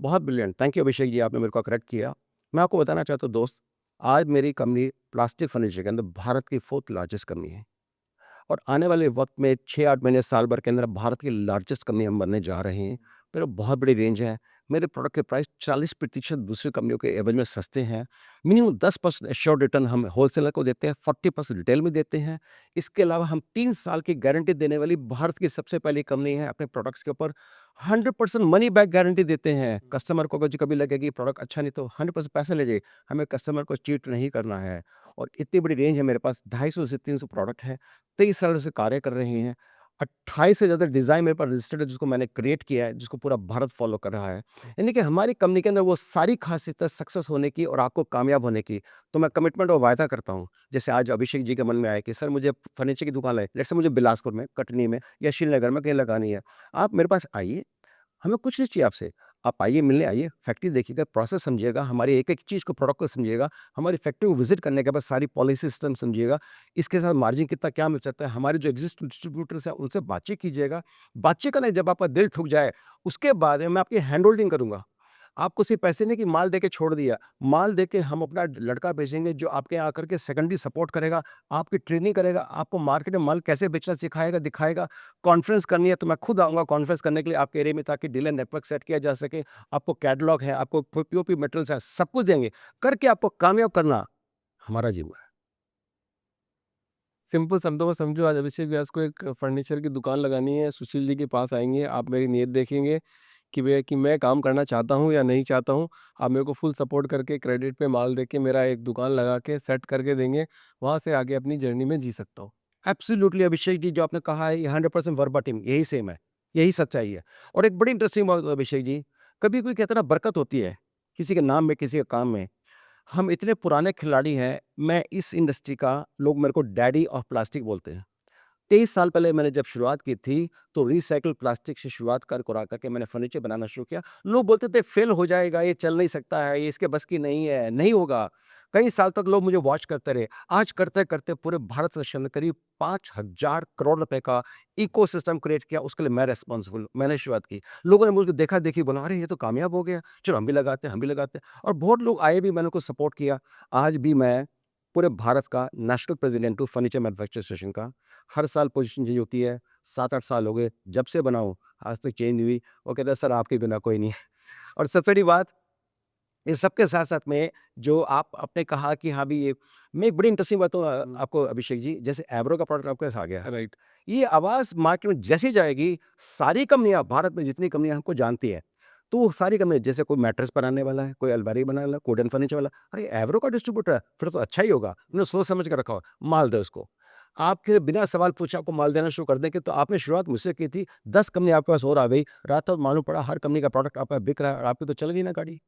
बहुत brilliant, thank you Abhishek ji, आपने मेरे को करेक्ट किया। मैं आपको बताना चाहता हूँ दोस्त, आज मेरी कंपनी प्लास्टिक फर्नीचर के अंदर भारत की 4th लार्जेस्ट कंपनी है। और आने वाले वक्त में 6-8 महीने, साल भर के अंदर भारत की लार्जेस्ट कंपनी हम बनने जा रहे हैं। मेरा बहुत बड़ी रेंज है। मेरे प्रोडक्ट के प्राइस 40% दूसरी कंपनियों के एवरेज में सस्ते हैं। मिनिमम 10% एश्योर्ड रिटर्न हम होलसेलर को देते हैं, 40% रिटेल में देते हैं। इसके अलावा हम 3 साल की गारंटी देने वाली भारत की सबसे पहली कंपनी है। अपने प्रोडक्ट्स के ऊपर 100% मनी बैक गारंटी देते हैं। कस्टमर को अगर कभी लगे कि प्रोडक्ट अच्छा नहीं, तो 100% पैसे ले जाइए। हमें कस्टमर को चीट नहीं करना है। और इतनी बड़ी रेंज है मेरे पास, 250 से 300 प्रोडक्ट है। 23 सालों से कार्य कर रहे हैं। 28 से ज़्यादा डिज़ाइन मेरे पास रजिस्टर्ड है, जिसको मैंने क्रिएट किया है, जिसको पूरा भारत फ़ॉलो कर रहा है। यानी कि हमारी कंपनी के अंदर वो सारी ख़ासियत है सक्सेस होने की और आपको कामयाब होने की। तो मैं कमिटमेंट और वायदा करता हूँ। जैसे आज अभिषेक जी के मन में आया कि सर, मुझे फर्नीचर की दुकान है, लेट्स से मुझे बिलासपुर में, कटनी में या श्रीनगर में कहीं लगानी है। आप मेरे पास आइए, हमें कुछ नहीं चाहिए आपसे। आप आइए, मिलने आइए, फैक्ट्री देखिएगा, प्रोसेस समझिएगा, हमारी एक-एक चीज़ को, प्रोडक्ट को समझिएगा, हमारी फैक्ट्री को विज़िट करने के बाद सारी पॉलिसी सिस्टम समझिएगा, इसके साथ मार्जिन कितना क्या मिल सकता है, हमारे जो एक्जिस्टिंग डिस्ट्रीब्यूटर्स हैं, उनसे बातचीत कीजिएगा। बातचीत करने जब आपका दिल थक जाए, उसके बाद मैं आपकी हैंड होल्डिंग करूँगा। आपको सिर्फ पैसे नहीं कि माल देके छोड़ दिया, माल देके हम अपना लड़का भेजेंगे, जो आपके यहाँ आकर के सेकेंडरी सपोर्ट करेगा, आपकी ट्रेनिंग करेगा, आपको मार्केट में माल कैसे बेचना सिखाएगा, दिखाएगा। कॉन्फ्रेंस करनी है तो मैं खुद आऊँगा कॉन्फ्रेंस करने के लिए आपके एरिया में, ताकि डीलर नेटवर्क सेट किया जा सके। आपको कैटलॉग है, आपको पीओपी मटेरियल्स है, सब कुछ देंगे। करके आपको कामयाब करना हमारा जिम्मा है। सिंपल शब्दों में समझो, आज अभिषेक व्यास को एक फर्नीचर की दुकान लगानी है, सुशील जी के पास आएँगे, आप मेरी नीयत देखेंगे कि भैया कि मैं काम करना चाहता हूँ या नहीं चाहता हूँ। आप मेरे को फुल सपोर्ट करके क्रेडिट पे माल देके मेरा एक दुकान लगा के सेट करके देंगे, वहाँ से आगे अपनी जर्नी में जी सकता हूँ। एब्सोल्युटली अभिषेक जी, जो आपने कहा है, ये 100% वर्बाटिम यही सेम है, यही सच्चाई है। और एक बड़ी इंटरेस्टिंग बात अभिषेक जी, कभी कोई कहता है ना, बरकत होती है, किसी के नाम में, किसी के काम में। हम इतने पुराने खिलाड़ी हैं, मैं इस इंडस्ट्री का, लोग मेरे को डैडी ऑफ प्लास्टिक बोलते हैं। 23 साल पहले मैंने जब शुरुआत की थी, तो रिसाइकिल प्लास्टिक से शुरुआत कर करके मैंने फर्नीचर बनाना शुरू किया। लोग बोलते थे फेल हो जाएगा, ये चल नहीं सकता है, ये इसके बस की नहीं है, नहीं होगा। कई साल तक लोग मुझे वॉच करते रहे। आज करते-करते पूरे भारत वर्ष के अंदर करीब 5,000 करोड़ रुपए का इकोसिस्टम क्रिएट किया, उसके लिए मैं रिस्पॉन्सिबल, मैंने शुरुआत की। लोगों ने मुझे देखा-देखी बोला, "अरे! ये तो कामयाब हो गया, चलो हम भी लगाते हैं, हम भी लगाते हैं।" और बहुत लोग आए भी, मैंने उनको सपोर्ट किया। आज भी मैं पूरे भारत का नेशनल प्रेज़िडेंट हूँ फर्नीचर मैन्युफैक्चर एसोसिएशन का। हर साल पोज़ीशन चेंज होती है, 7-8 साल हो गए, जब से बना हूँ, आज तक चेंज नहीं हुई। वो कहता है, "सर, आपके बिना कोई नहीं है।" और सबसे बड़ी बात, इस सब के साथ-साथ में, जो आप आपने कहा कि हाँ, भी ये मैं एक बड़ी इंटरेस्टिंग बात बताऊँ हुँ, आपको अभिषेक जी, जैसे एवरो का प्रोडक्ट आपके पास आ गया। राइट। ये आवाज़ मार्केट में जैसे ही जाएगी, सारी कंपनियाँ, भारत में जितनी कंपनियाँ हमको जानती हैं, तो वो सारी कंपनियाँ, जैसे कोई मैट्रेस बनाने वाला है, कोई अलमारी बनाने वाला है, कोई वुडन फर्नीचर वाला, अरे एवरो का डिस्ट्रीब्यूटर है, फिर तो अच्छा ही होगा। उन्होंने सोच समझ के रखा हो, माल दो उसको। आपके बिना सवाल पूछे आपको माल देना शुरू कर देंगे, तो आपने शुरुआत मुझसे की थी, 10 कंपनी आपके पास और आ गई, रातों मालूम पड़ा हर कंपनी का प्रोडक्ट आपका बिक रहा है और आपकी तो चल गई ना गाड़ी।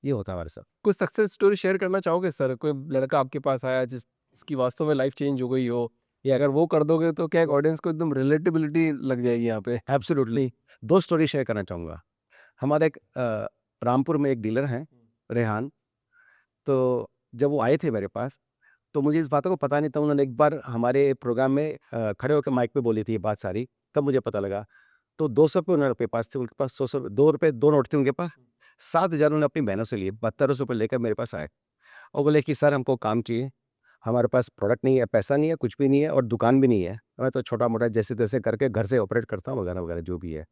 ये होता है हमारे साथ। कुछ सक्सेस स्टोरी शेयर करना चाहोगे सर? कोई लड़का आपके पास आया जिसकी वास्तव में लाइफ चेंज हो गई हो, या अगर वो कर दोगे तो क्या एक ऑडियंस को एकदम रिलेटेबिलिटी लग जाएगी यहाँ पे? एब्सोल्युटली, 2 स्टोरी शेयर करना चाहूँगा। हमारा एक रामपुर में एक डीलर हैं, रेहान। तो जब वो आए थे मेरे पास, तो मुझे इस बातों को पता नहीं था, उन्होंने एक बार हमारे प्रोग्राम में खड़े होकर माइक पे बोली थी ये बात सारी, तब मुझे पता लगा। तो 200 रुपए उनके पास थे, उनके पास 100 ₹2 2 नोट थे उनके पास। 7,000 उन्होंने अपनी बहनों से लिए, 7200 रुपए लेकर मेरे पास आए और बोले कि सर हमको काम चाहिए, हमारे पास प्रोडक्ट नहीं है, पैसा नहीं है, कुछ भी नहीं है और दुकान भी नहीं है। मैं तो छोटा-मोटा जैसे-तैसे करके घर से ऑपरेट करता हूँ वगैरह-वगैरह जो भी है।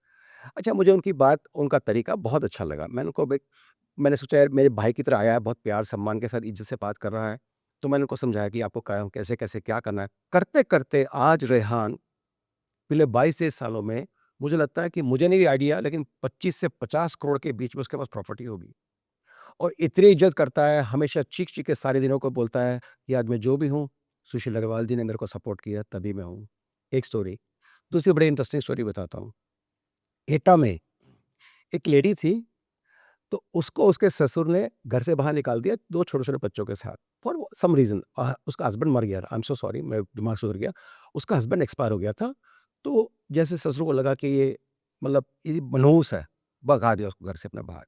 अच्छा, मुझे उनकी बात, उनका तरीका बहुत अच्छा लगा। मैंने सोचा यार मेरे भाई की तरह आया है, बहुत प्यार सम्मान के साथ इज़्ज़त से बात कर रहा है। तो मैंने उनको समझाया कि आपको क्या कैसे-कैसे क्या करना है। करते-करते आज रेहान पिछले 22-23 सालों में मुझे लगता है कि मुझे नहीं आइडिया, लेकिन 25 से 50 करोड़ के बीच में उसके पास प्रॉपर्टी होगी। और इतनी इज़्ज़त करता है, हमेशा चीख-चीख के सारे दिनों को बोलता है कि आज मैं जो भी हूँ, सुशील अग्रवाल जी ने मेरे को सपोर्ट किया तभी मैं हूँ। एक स्टोरी। दूसरी बड़ी इंटरेस्टिंग स्टोरी बताता हूँ। एटा में एक लेडी थी, तो उसको उसके ससुर ने घर से बाहर निकाल दिया 2 छोटे-छोटे बच्चों के साथ फॉर सम रीज़न। उसका हस्बैंड मर गया। आई एम सो सॉरी, मैं दिमाग से उतर गया। उसका हस्बैंड एक्सपायर हो गया था। तो जैसे ससुर को लगा कि ये मतलब ये मनहूस है, भगा दिया उसको घर से अपने बाहर।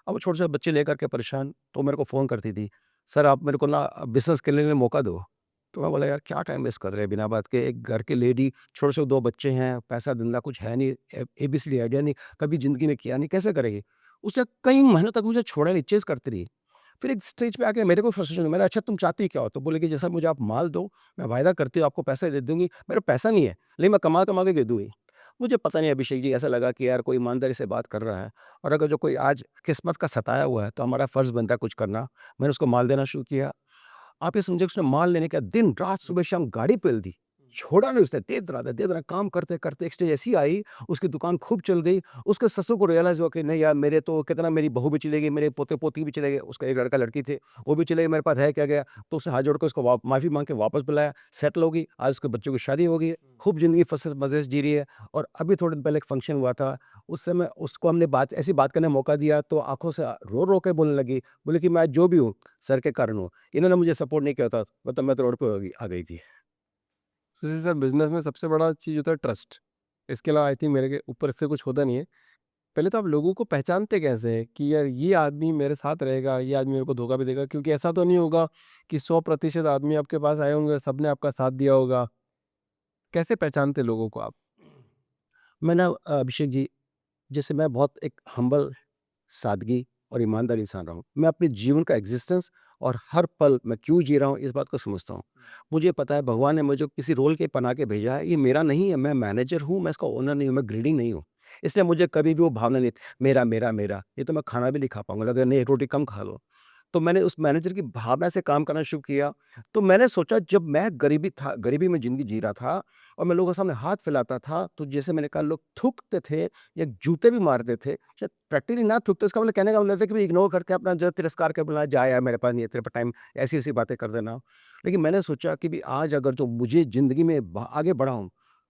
अब वो छोटे-छोटे बच्चे लेकर के परेशान, तो मेरे को फ़ोन करती थी, "सर आप मेरे को ना बिज़नेस करने के लिए मौका दो।" तो मैं बोला, "यार क्या टाइम वेस्ट कर रहे हैं बिना बात के, एक घर की लेडी, छोटे-छोटे 2 बच्चे हैं, पैसा-धंधा कुछ है नहीं, एबीसीडी आइडिया नहीं, कभी ज़िंदगी में किया नहीं, कैसे करेगी?" उसने कई महीनों तक मुझे छोड़ा नहीं, चेज़ करती रही। फिर एक स्टेज पे आके मेरे को फ्रस्ट्रेशन हुई। मैंने, "अच्छा तुम चाहती क्या हो?" तो बोले कि, "जैसा मुझे आप माल दो, मैं वायदा करती हूँ आपको पैसे दे दूँगी। मेरे पास पैसा नहीं है, लेकिन मैं कमा-कमा के दे दूँगी।" मुझे पता नहीं अभिषेक जी, ऐसा लगा कि यार कोई ईमानदारी से बात कर रहा है और अगर जो कोई आज किस्मत का सताया हुआ है, तो हमारा फ़र्ज़ बनता है कुछ करना। मैंने उसको माल देना शुरू किया। आप ये समझिए उसने माल लेने का दिन-रात, सुबह-शाम गाड़ी पेल दी। छोड़ा नहीं उसने, दे रहा, काम करते-करते एक स्टेज ऐसी आई, उसकी दुकान खूब चल गई। उसके ससुर को रियलाइज़ हुआ कि नहीं यार, मेरे तो कितना, मेरी बहू भी चली गई, मेरे पोते-पोती भी चले गए। उसका एक लड़का-लड़की थे, वो भी चले गए, मेरे पास रह क्या गया? तो उसने हाथ जोड़ के उसको माफ़ी माँग के वापस बुलाया, सेटल हो गई। आज उसके बच्चों की शादी हो गई है, खूब ज़िंदगी मज़े से जी रही है। और अभी थोड़े दिन पहले एक फंक्शन हुआ था, उस समय उसको हमने ऐसी बात करने का मौका दिया, तो आँखों से रो-रो के बोलने लगी। बोली कि मैं आज जो भी हूँ, सर के कारण हूँ। इन्होंने मुझे सपोर्ट नहीं किया होता, मतलब मैं तो रोड पे आ गई थी। सुशील सर, बिज़नेस में सबसे बड़ा चीज़ होता है ट्रस्ट। इसके अलावा आई थिंक मेरे के ऊपर से कुछ होता नहीं है। पहले तो आप लोगों को पहचानते कैसे हैं कि यार ये आदमी मेरे साथ रहेगा, ये आदमी मेरे को धोखा भी देगा? क्योंकि ऐसा तो नहीं होगा कि 100% आदमी आपके पास आए होंगे और सबने आपका साथ दिया होगा। कैसे पहचानते लोगों को आप? मैं ना अभिषेक जी, जैसे मैं बहुत एक हम्बल, सादगी और ईमानदार इंसान रहा हूँ। मैं अपने जीवन का एग्ज़िस्टेंस और हर पल मैं क्यों जी रहा हूँ, इस बात को समझता हूँ। मुझे पता है भगवान ने मुझे किसी रोल के बना के भेजा है, ये मेरा नहीं है, मैं मैनेजर हूँ, मैं इसका ओनर नहीं हूँ, मैं ग्रीडी नहीं हूँ। इसलिए मुझे कभी भी वो भावना नहीं, मेरा, मेरा, मेरा, ये तो मैं खाना भी नहीं खा पाऊँगा, लगेगा नहीं, एक रोटी कम खा लो। तो मैंने उस मैनेजर की भावना से काम करना शुरू किया। तो मैंने सोचा, जब मैं गरीबी में ज़िंदगी जी रहा था और मैं लोगों के सामने हाथ फैलाता था, तो जैसे मैंने कहा, लोग थूकते थे या जूते भी मारते थे। शायद प्रैक्टिकली ना थूकते, उसका मतलब कहने का मतलब था कि भाई इग्नोर करके अपना जो तिरस्कार कर बोला, जा यार मेरे पास नहीं है तेरे पास टाइम, ऐसी-ऐसी बातें कर देना। लेकिन मैंने सोचा कि भई आज अगर जो मुझे ज़िंदगी में आगे बढ़ा हूँ,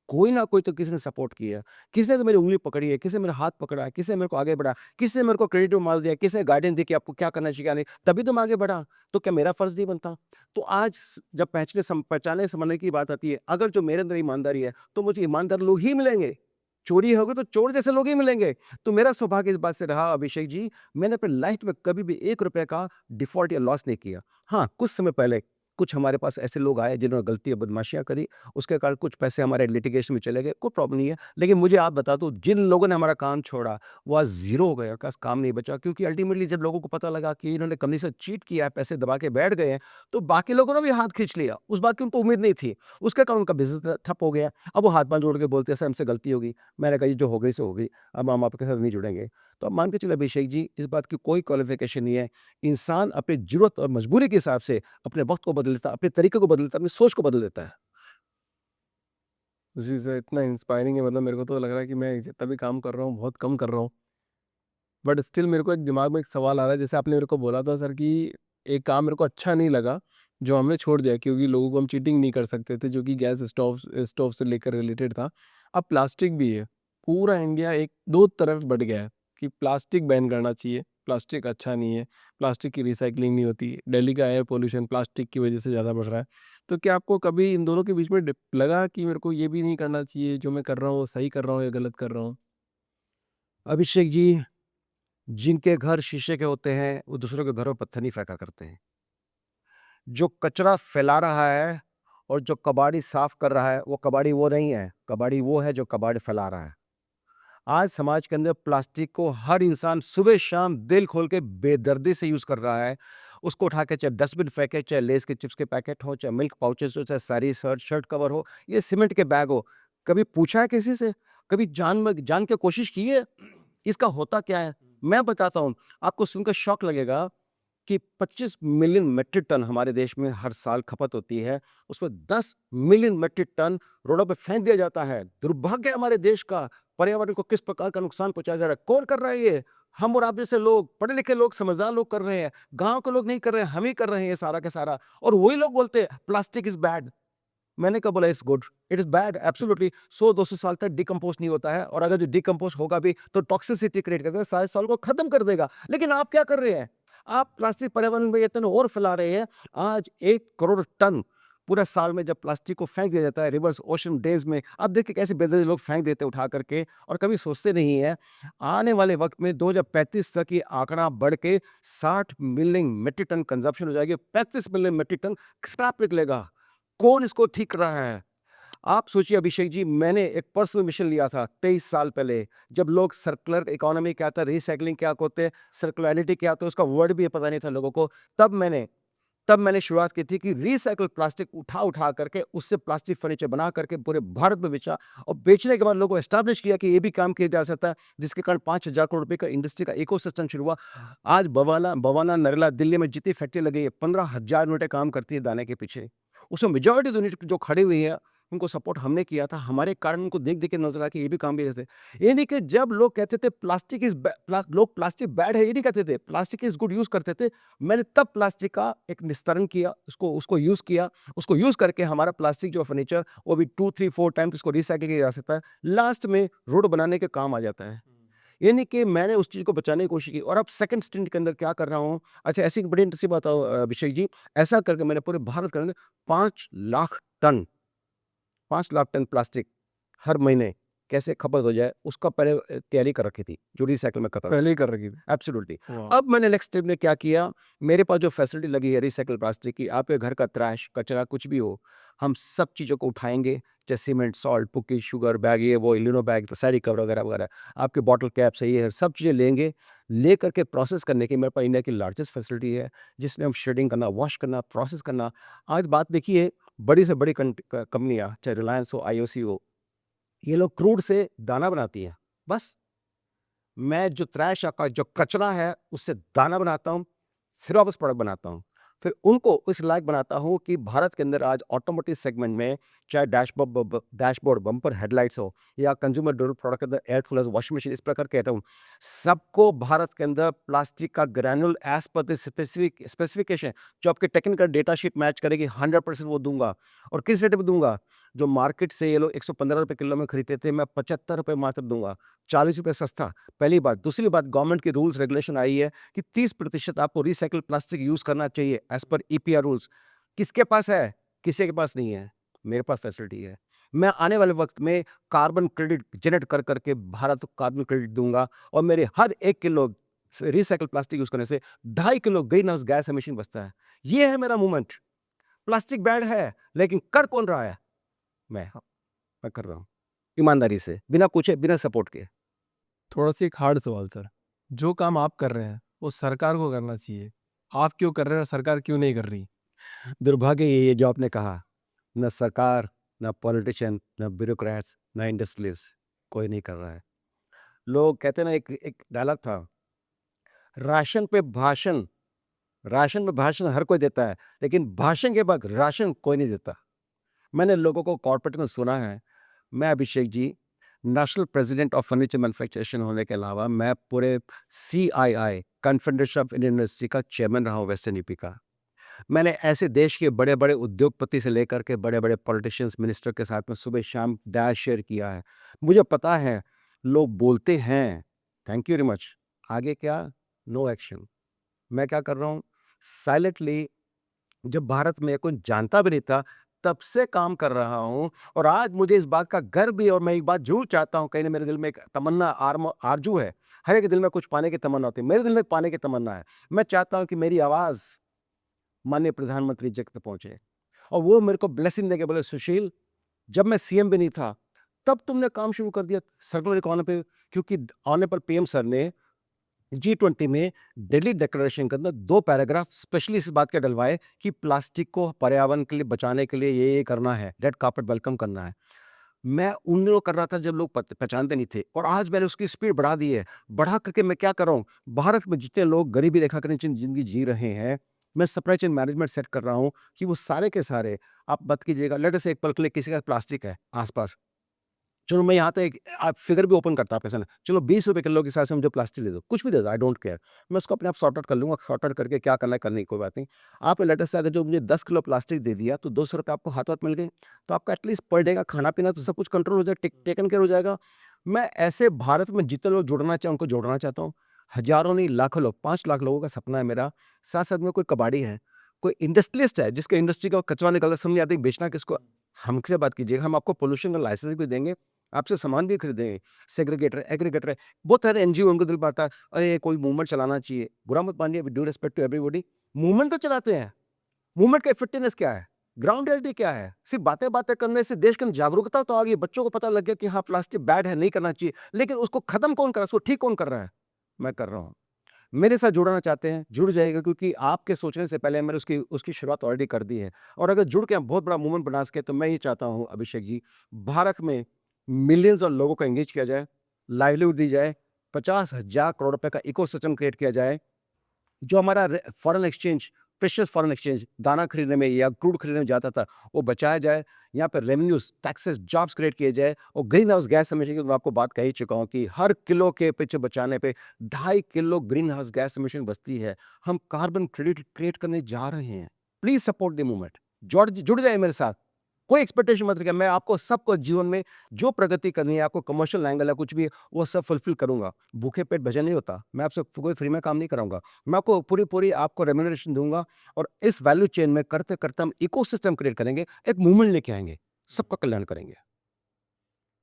कोई ना कोई तो किसी ने सपोर्ट किया है। किसी ने तो मेरी उँगली पकड़ी है, किसी ने मेरा हाथ पकड़ा है, किसी ने मेरे को आगे बढ़ाया, किसी ने मेरे को क्रेडिट माल दिया, किसी ने गाइडेंस दी कि आपको क्या करना चाहिए, क्या नहीं, तभी तो मैं आगे बढ़ा। तो क्या मेरा फ़र्ज़ नहीं बनता? तो आज जब पहचाने समझने की बात आती है, अगर जो मेरे अंदर ईमानदारी है, तो मुझे ईमानदार लोग ही मिलेंगे। चोरी होगी तो चोर जैसे लोग ही मिलेंगे। तो मेरा सौभाग्य इस बात से रहा अभिषेक जी, मैंने अपनी लाइफ़ में कभी भी ₹1 का डिफ़ॉल्ट या लॉस नहीं किया। हाँ, कुछ समय पहले कुछ हमारे पास ऐसे लोग आए जिन्होंने गलती या बदमाशियाँ करी, उसके कारण कुछ पैसे हमारे लिटिगेशन में चले गए, कोई प्रॉब्लम नहीं है। लेकिन मुझे आप बता दूँ, जिन लोगों ने हमारा काम छोड़ा, वो आज ज़ीरो हो गए, उनके पास काम नहीं बचा, क्योंकि अल्टीमेटली जब लोगों को पता लगा कि इन्होंने कंपनी से चीट किया है, पैसे दबा के बैठ गए हैं, तो बाकी लोगों ने भी हाथ खींच लिया। उस बात की उनको उम्मीद नहीं थी। उसके कारण उनका बिज़नेस ठप हो गया। अब वो हाथ-पाँव जोड़ के बोलते हैं, "सर हमसे गलती हो गई।" मैंने कहा, "ये जो हो गई सो हो गई। अब हम आपके साथ नहीं जुड़ेंगे।" तो आप मान के चलिए अभिषेक जी, इस बात की कोई क्वालिफ़िकेशन नहीं है। इंसान अपनी ज़रूरत और मजबूरी के हिसाब से अपने वक़्त को बदल देता है, अपने तरीके को बदल देता है, अपनी सोच को बदल देता है। जी सर, इतना इंस्पायरिंग है, मतलब मेरे को तो लग रहा है कि मैं जितना भी काम कर रहा हूँ, बहुत कम कर रहा हूँ। बट स्टिल मेरे को एक दिमाग में एक सवाल आ रहा है, जैसे आपने मेरे को बोला था सर कि एक काम मेरे को अच्छा नहीं लगा, जो हमने छोड़ दिया क्योंकि लोगों को हम चीटिंग नहीं कर सकते थे, जो कि गैस स्टोव स्टोव से लेकर रिलेटेड था। अब प्लास्टिक भी है। पूरा इंडिया एक 2 तरफ बँट गया है कि प्लास्टिक बैन करना चाहिए, प्लास्टिक अच्छा नहीं है, प्लास्टिक की रिसाइक्लिंग नहीं होती। दिल्ली का एयर पॉल्यूशन प्लास्टिक की वजह से ज़्यादा बढ़ रहा है। तो क्या आपको कभी इन दोनों के बीच में लगा कि मेरे को ये भी नहीं करना चाहिए, जो मैं कर रहा हूँ वो सही कर रहा हूँ या गलत कर रहा हूँ? अभिषेक जी, जिनके घर शीशे के होते हैं, वो दूसरों के घरों में पत्थर नहीं फेंका करते हैं। जो कचरा फैला रहा है और जो कबाड़ी साफ कर रहा है, वो कबाड़ी वो नहीं है, कबाड़ी वो है जो कबाड़ी फैला रहा है। आज समाज के अंदर प्लास्टिक को हर इंसान सुबह शाम दिल खोल के बेदर्दी से यूज़ कर रहा है। उसको उठा के चाहे डस्टबिन फेंके, चाहे लेस के चिप्स के पैकेट हो, चाहे मिल्क पाउचेस हो, चाहे साड़ी, शर्ट कवर हो, ये सीमेंट के बैग हो। कभी पूछा है किसी से? कभी जान के कोशिश की है? इसका होता क्या है? मैं बताता हूँ, आपको सुनकर शॉक लगेगा कि 25 मिलियन मेट्रिक टन हमारे देश में हर साल खपत होती है। उसमें 10 मिलियन मेट्रिक टन रोडों पे फेंक दिया जाता है। दुर्भाग्य है हमारे देश का, पर्यावरण को किस प्रकार का नुकसान पहुंचाया जा रहा है। कौन कर रहा है ये? हम और आप जैसे लोग, पढ़े लिखे लोग, समझदार लोग कर रहे हैं। गांव के लोग नहीं कर रहे हैं, हम ही कर रहे हैं ये सारा का सारा। और वही लोग बोलते हैं प्लास्टिक इज बैड। मैंने कब बोला it's good? It is bad absolutely. 100-200 साल तक डिकम्पोज नहीं होता है, और अगर जो डिकम्पोज होगा भी तो टॉक्सिसिटी क्रिएट करता है, 60 साल को खत्म कर देगा। लेकिन आप क्या कर रहे हैं? आप प्लास्टिक पर्यावरण में इतने और फैला रहे हैं। आज 1 करोड़ टन पूरा साल में जब प्लास्टिक को फेंक दिया जाता है रिवर्स ओशन डेज में, आप देखिए कैसे बेदर्दी लोग फेंक देते हैं उठा करके, और कभी सोचते नहीं है आने वाले वक्त में 2035 तक ये आंकड़ा बढ़ के 60 मिलियन मेट्रिक टन कंजप्शन हो जाएगी। 35 मिलियन मेट्रिक टन स्क्रैप निकलेगा। कौन इसको ठीक कर रहा है? आप सोचिए अभिषेक जी, मैंने एक पर्सनल मिशन लिया था 23 साल पहले, जब लोग सर्कुलर इकोनॉमी क्या था, रिसाइकलिंग क्या होते हैं, सर्कुलरिटी क्या होता है, उसका वर्ड भी पता नहीं था लोगों को। तब मैंने शुरुआत की थी कि रिसाइकल प्लास्टिक उठा करके उससे प्लास्टिक फर्नीचर बना करके पूरे भारत में बेचा, और बेचने के बाद लोगों को एस्टैब्लिश किया कि ये भी काम किया जा सकता है, जिसके कारण 5,000 करोड़ रुपए का इंडस्ट्री का इकोसिस्टम शुरू हुआ। आज बवाना बवाना नरेला दिल्ली में जितनी फैक्ट्री लगी है, 15,000 यूनिटें काम करती है दाने के पीछे। उसमें मेजॉरिटी यूनिट जो खड़ी हुई है, उनको सपोर्ट हमने किया था। हमारे कारण उनको देख देख के नजर आया कि ये भी काम भी रहते। ये नहीं कि जब लोग कहते थे प्लास्टिक लोग प्लास्टिक बैड है, ये नहीं कहते थे, प्लास्टिक इज गुड यूज करते थे। मैंने तब प्लास्टिक का एक निस्तारण किया, उसको उसको यूज किया। उसको यूज करके हमारा प्लास्टिक जो फर्नीचर, वो भी 2-3-4 टाइम्स उसको रिसाइकिल किया जा सकता है। लास्ट में रोड बनाने के काम आ जाता है। ये नहीं कि मैंने उस चीज़ को बचाने की कोशिश की, और अब सेकंड स्टेंट के अंदर क्या कर रहा हूँ। अच्छा, ऐसी एक बड़ी इंटरेस्टिंग बात अभिषेक जी, ऐसा करके मैंने पूरे भारत के अंदर 5 lakh ton 5 lakh ton plastic हर महीने कैसे खपत हो जाए, उसका पहले तैयारी कर रखी थी, जो रिसाइकिल में कर रहा था। पहले ही कर रखी थी। एब्सोल्युटली। वाह! अब मैंने नेक्स्ट स्टेप में क्या किया, मेरे पास जो फैसिलिटी लगी है रिसाइकिल प्लास्टिक की, आपके घर का ट्रैश कचरा कुछ भी हो, हम सब चीज़ों को उठाएंगे, जैसे सीमेंट, सॉल्ट, पुक्की, शुगर बैग, ये वो लिनो बैग, सारी कवर वगैरह वगैरह, आपके बॉटल कैप से ये सब चीज़ें लेंगे। ले करके प्रोसेस करने की मेरे पास इंडिया की लार्जेस्ट फैसिलिटी है, जिसमें हम शेडिंग करना, वॉश करना, प्रोसेस करना। आज बात देखिए, बड़ी से बड़ी कंपनियां, चाहे रिलायंस हो, आईओसी हो, ये लोग क्रूड से दाना बनाती हैं। बस मैं जो ट्रैश का जो कचरा है उससे दाना बनाता हूँ, फिर वापस प्रोडक्ट बनाता हूँ। फिर उनको इस लायक बनाता हूँ कि भारत के अंदर आज ऑटोमोटिव सेगमेंट में, चाहे डैशबोर्ड, बम्पर, हेडलाइट्स हो, या कंज्यूमर ड्यूरेबल प्रोडक्ट के अंदर एयर कूलर्स, वॉशिंग मशीन, इस प्रकार के आइटम, सबको भारत के अंदर प्लास्टिक का ग्रैन्युल एज पर द स्पेसिफिकेशन, जो आपके टेक्निकल डेटा शीट मैच करेगी, 100% वो दूंगा। और किस रेट में दूंगा? जो मार्केट से ये लोग 115 रुपये किलो में खरीदते थे, मैं 75 रुपये मात्र दूंगा, 40 रुपये सस्ता। पहली बात। दूसरी बात, गवर्नमेंट की रूल्स रेगुलेशन आई है कि 30% आपको रिसाइकिल प्लास्टिक यूज करना चाहिए एज पर ईपीआर रूल्स। किसके पास है? किसी के पास नहीं है। मेरे पास फैसिलिटी है। मैं आने वाले वक्त में कार्बन क्रेडिट जनरेट कर करके भारत को कार्बन क्रेडिट दूंगा, और मेरे हर 1 किलो रिसाइकिल प्लास्टिक यूज करने से 2.5 kilo green house gas emission बचता है। ये है मेरा मूवमेंट। प्लास्टिक बैड है, लेकिन कर कौन रहा है? मैं मैं कर रहा हूँ ईमानदारी से, बिना पूछे, बिना सपोर्ट के। थोड़ा-सा एक हार्ड सवाल सर, जो काम आप कर रहे हैं, वो सरकार को करना चाहिए। आप क्यों कर रहे हैं और सरकार क्यों नहीं कर रही? दुर्भाग्य ये जो आपने कहा, न सरकार, न पॉलिटिशियन, न ब्यूरोक्रेट्स, न इंडस्ट्रियलिस्ट, कोई नहीं कर रहा है। लोग कहते हैं ना, एक एक डायलॉग था, राशन पे भाषण, राशन में भाषण हर कोई देता है, लेकिन भाषण के बाद राशन कोई नहीं देता। मैंने लोगों को कॉर्पोरेट में सुना है। मैं Abhishek ji, national president of furniture मैन्युफैक्चरेशन होने के अलावा मैं पूरे CII, confederation of Indian industry का चेयरमैन रहा हूँ वेस्टर्न यूपी का। मैंने ऐसे देश के बड़े-बड़े उद्योगपति से लेकर के बड़े-बड़े पॉलिटिशियंस, मिनिस्टर के साथ में सुबह-शाम डैश शेयर किया है। मुझे पता है, लोग बोलते हैं, थैंक यू वेरी मच, आगे क्या? No action. मैं क्या कर रहा हूँ? साइलेंटली, जब भारत में कोई जानता भी नहीं था, तब से काम कर रहा हूँ, और आज मुझे इस बात का गर्व भी है, और मैं एक बात ज़रूर चाहता हूँ, कहीं न मेरे दिल में एक तमन्ना, आरज़ू है। हर एक के दिल में कुछ पाने की तमन्ना होती है, मेरे दिल में पाने की तमन्ना है। मैं चाहता हूँ कि मेरी आवाज़ माननीय प्रधानमंत्री जी तक पहुंचे और वो मेरे को ब्लेसिंग देके बोले, सुशील जब मैं सीएम भी नहीं था तब तुमने काम शुरू कर दिया सर्कुलर इकोनॉमी पे, क्योंकि ऑनरेबल पीएम सर ने G20 में दिल्ली डिक्लेरेशन के अंदर 2 पैराग्राफ स्पेशली इस बात के डलवाए कि प्लास्टिक को पर्यावरण के लिए बचाने के लिए ये करना है, रेड कार्पेट वेलकम करना है। मैं उन दिनों कर रहा था जब लोग पहचानते नहीं थे और आज मैंने उसकी स्पीड बढ़ा दी है। बढ़ा करके मैं क्या कर रहा हूँ, भारत में जितने लोग गरीबी रेखा के नीचे ज़िंदगी जी रहे हैं, मैं सप्लाई चेन मैनेजमेंट सेट कर रहा हूँ कि वो सारे के सारे, आप मत कीजिएगा, लेट अस से एक पल के लिए किसी का प्लास्टिक है आस-पास, चलो मैं यहाँ पे एक आप फिगर भी ओपन करता आपके सामने, चलो ₹20 किलो के हिसाब से मुझे प्लास्टिक दे दो, कुछ भी दे दो, आई डोंट केयर। मैं उसको अपने आप सॉर्ट आउट कर लूँगा, सॉर्ट आउट करके क्या करना है करने की कोई बात नहीं। आप लेट अस से अगर जो मुझे 10 किलो प्लास्टिक दे दिया तो ₹200 आपको हाथों-हाथ मिल गए, तो आपका एटलीस्ट पर डे का खाना-पीना तो सब कुछ कंट्रोल हो जाए, टेकन केयर हो जाएगा। मैं ऐसे भारत में जितने लोग जुड़ना चाहें उनको जोड़ना चाहता हूँ। हज़ारों नहीं लाखों लोग, 5 लाख लोगों का सपना है मेरा। साथ-साथ में कोई कबाड़ी है, कोई इंडस्ट्रियलिस्ट है जिसके इंडस्ट्री का कचरा निकल रहा है, समझ नहीं आती बेचना किसको, हमसे बात कीजिएगा, हम आपको पोल्यूशन का लाइसेंस भी देंगे, आपसे सामान भी खरीदेंगे। सेग्रीगेटर, एग्रीगेटर है, बहुत सारे एनजीओ उनको दिल पाता है, अरे कोई मूवमेंट चलाना चाहिए। बुरा मत मानिए, with due respect to everybody, movement तो चलाते हैं। मूवमेंट का इफेक्टिवनेस क्या है? ग्राउंड रियलिटी क्या है? सिर्फ बातें-बातें करने से देश के अंदर जागरूकता तो आ गई, बच्चों को पता लग गया कि हाँ, प्लास्टिक बैड है, नहीं करना चाहिए। लेकिन उसको खत्म कौन कर रहा है? उसको ठीक कौन कर रहा है? मैं कर रहा हूँ। मेरे साथ जुड़ना चाहते हैं, जुड़ जाइएगा, क्योंकि आपके सोचने से पहले मैंने उसकी उसकी शुरुआत ऑलरेडी कर दी है। और अगर जुड़ के हम बहुत बड़ा मूवमेंट बना सकें, तो मैं ये चाहता हूँ अभिषेक जी, भारत में मिलियंस और लोगों को एंगेज किया जाए, लाइवलीहुड दी जाए, 50,000 करोड़ रुपए का इकोसिस्टम क्रिएट किया जाए। जो हमारा foreign exchange, precious foreign exchange दाना खरीदने में या क्रूड खरीदने में जाता था, वो बचाया जाए। यहाँ पे रेवेन्यूज, टैक्सेस, जॉब्स क्रिएट किए जाए और ग्रीन हाउस गैस एमिशन की मैं आपको बात कह ही चुका हूँ कि हर किलो के पीछे बचाने पे 2.5 kilo green house gas emission बचती है। हम कार्बन क्रेडिट क्रिएट करने जा रहे हैं। प्लीज सपोर्ट द मूवमेंट, जुड़ जाए मेरे साथ। कोई एक्सपेक्टेशन मत रखिए, मैं आपको सबको जीवन में जो प्रगति करनी है, आपको कमर्शियल एंगल है कुछ भी, वो सब फुलफिल करूंगा। भूखे पेट भजन नहीं होता, मैं आपसे कोई फ्री में काम नहीं कराऊंगा। मैं आपको पूरी आपको रेम्यूनरेशन दूंगा और इस वैल्यू चेन में करते करते हम इकोसिस्टम क्रिएट करेंगे, एक मूवमेंट लेके आएंगे, सबका कल्याण करेंगे।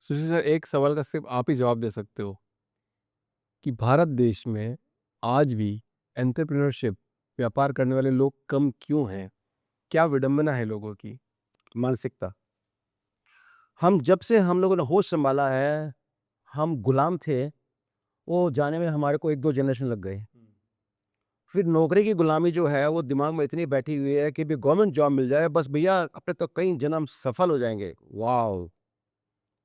सुशील सर, एक सवाल का सिर्फ आप ही जवाब दे सकते हो कि भारत देश में आज भी एंटरप्रेन्योरशिप, व्यापार करने वाले लोग कम क्यों हैं? क्या विडंबना है लोगों की? मानसिकता, हम जब से हम लोगों ने होश संभाला है, हम गुलाम थे, वो जाने में हमारे को 1-2 जनरेशन लग गए। फिर नौकरी की गुलामी जो है वो दिमाग में इतनी बैठी हुई है कि भी गवर्नमेंट जॉब मिल जाए बस भैया, अपने तो कई जन्म सफल हो जाएंगे। वाओ,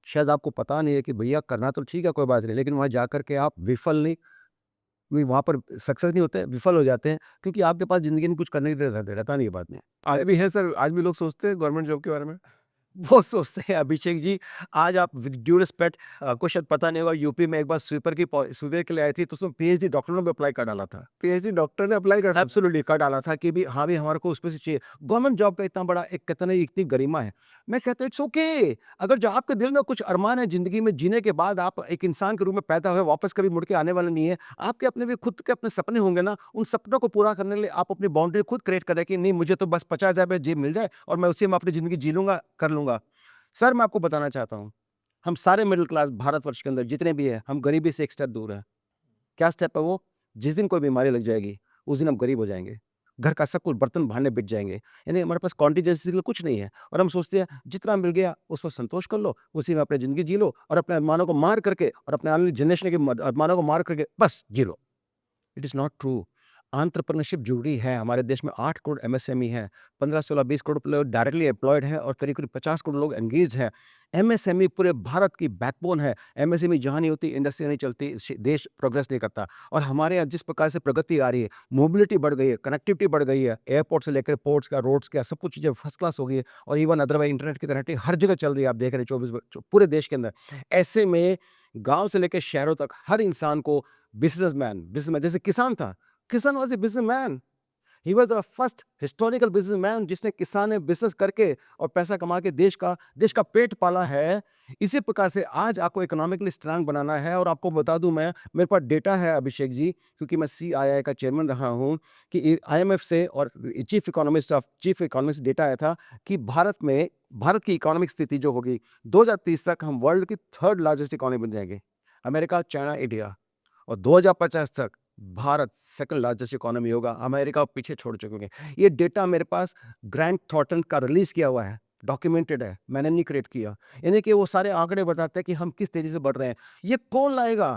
शायद आपको पता नहीं है कि भैया करना तो ठीक है, कोई बात नहीं, लेकिन वहां जाकर के आप विफल नहीं, वहां पर सक्सेस नहीं होते, विफल हो जाते हैं, क्योंकि आपके पास जिंदगी में कुछ करने के लिए रहता नहीं है बाद में। आज भी है सर, आज भी लोग सोचते हैं गवर्नमेंट जॉब के बारे में? वो सोचते हैं अभिषेक जी, आज आप विद ड्यू रिस्पेक्ट, आपको शायद पता नहीं होगा, यूपी में एक बार स्वीपर के लिए आई थी, तो उसमें पीएचडी डॉक्टर ने भी अप्लाई कर डाला था। पीएचडी डॉक्टर ने अप्लाई कर एब्सोल्युटली कर डाला था कि भी हाँ भी हमारे को उसमें से चाहिए। गवर्नमेंट जॉब का इतना बड़ा एक कहते हैं ना, इतनी गरिमा है। मैं कहता हूँ इट्स ओके, अगर जो आपके दिल में कुछ अरमान है जिंदगी में जीने के बाद, आप एक इंसान के रूप में पैदा हुए, वापस कभी मुड़ के आने वाले नहीं है, आपके अपने भी खुद के अपने सपने होंगे ना, उन सपनों को पूरा करने के लिए आप अपनी बाउंड्री खुद क्रिएट करें कि नहीं, मुझे तो बस 50,000 जेब मिल जाए और मैं उसी में अपनी जिंदगी जी लूंगा, कर लूंगा। सर मैं आपको बताना चाहता हूँ, हम सारे मिडिल क्लास भारतवर्ष के अंदर जितने भी हैं, हम गरीबी से एक स्टेप दूर हैं। क्या स्टेप है वो? जिस दिन कोई बीमारी लग जाएगी, उस दिन हम गरीब हो जाएँगे। घर का सब कुछ बर्तन भांडे बिक जाएँगे। यानी हमारे पास कॉन्टिजेंसी के लिए कुछ नहीं है और हम सोचते हैं जितना मिल गया उस पर संतोष कर लो, उसी में अपनी ज़िंदगी जी लो और अपने अरमानों को मार करके और अपने आने वाली जनरेशन के अरमानों को मार करके बस जी लो। It is not true. Entrepreneurship ज़रूरी है। हमारे देश में 8 करोड़ एमएसएमई हैं, 15, 16, 20 करोड़ लोग डायरेक्टली एम्प्लॉयड हैं और करीब-करीब 50 करोड़ लोग एंगेज्ड हैं। एमएसएमई पूरे भारत की बैकबोन है। एमएसएमई जहाँ नहीं होती, इंडस्ट्री नहीं चलती, देश प्रोग्रेस नहीं करता। और हमारे यहाँ जिस प्रकार से प्रगति आ रही है, मोबिलिटी बढ़ गई है, कनेक्टिविटी बढ़ गई है, एयरपोर्ट से लेकर पोर्ट्स का, रोड्स का, सब कुछ चीज़ें फर्स्ट क्लास हो गई है और इवन अदरवाइज़ इंटरनेट की कनेक्टिविटी हर जगह चल रही है, आप देख रहे हैं 24 पूरे देश के अंदर। ऐसे में गाँव से लेकर शहरों तक हर इंसान को बिज़नेसमैन जैसे किसान था, किसान was a businessman. He was the first historical businessman जिसने किसान ने बिज़नेस करके और पैसा कमा के देश का पेट पाला है। इसी प्रकार से आज आपको इकोनॉमिकली स्ट्रांग बनाना है और आपको बता दूँ मैं, मेरे पास डेटा है अभिषेक जी, क्योंकि मैं सीआईआई का चेयरमैन रहा हूँ, कि आईएमएफ से और चीफ इकोनॉमिस्ट डेटा आया था कि भारत की इकोनॉमिक स्थिति जो होगी 2030 तक हम वर्ल्ड की 3rd लार्जेस्ट इकोनॉमी बन जाएंगे। America, China, India. और 2050 तक भारत सेकंड लार्जेस्ट इकोनॉमी होगा, अमेरिका को पीछे छोड़ चुके हैं। ये डेटा मेरे पास ग्रांट थॉर्नटन का रिलीज़ किया हुआ है, डॉक्यूमेंटेड है, मैंने नहीं क्रिएट किया। यानी कि वो सारे आंकड़े बताते हैं कि हम किस तेज़ी से बढ़ रहे हैं। ये कौन लाएगा?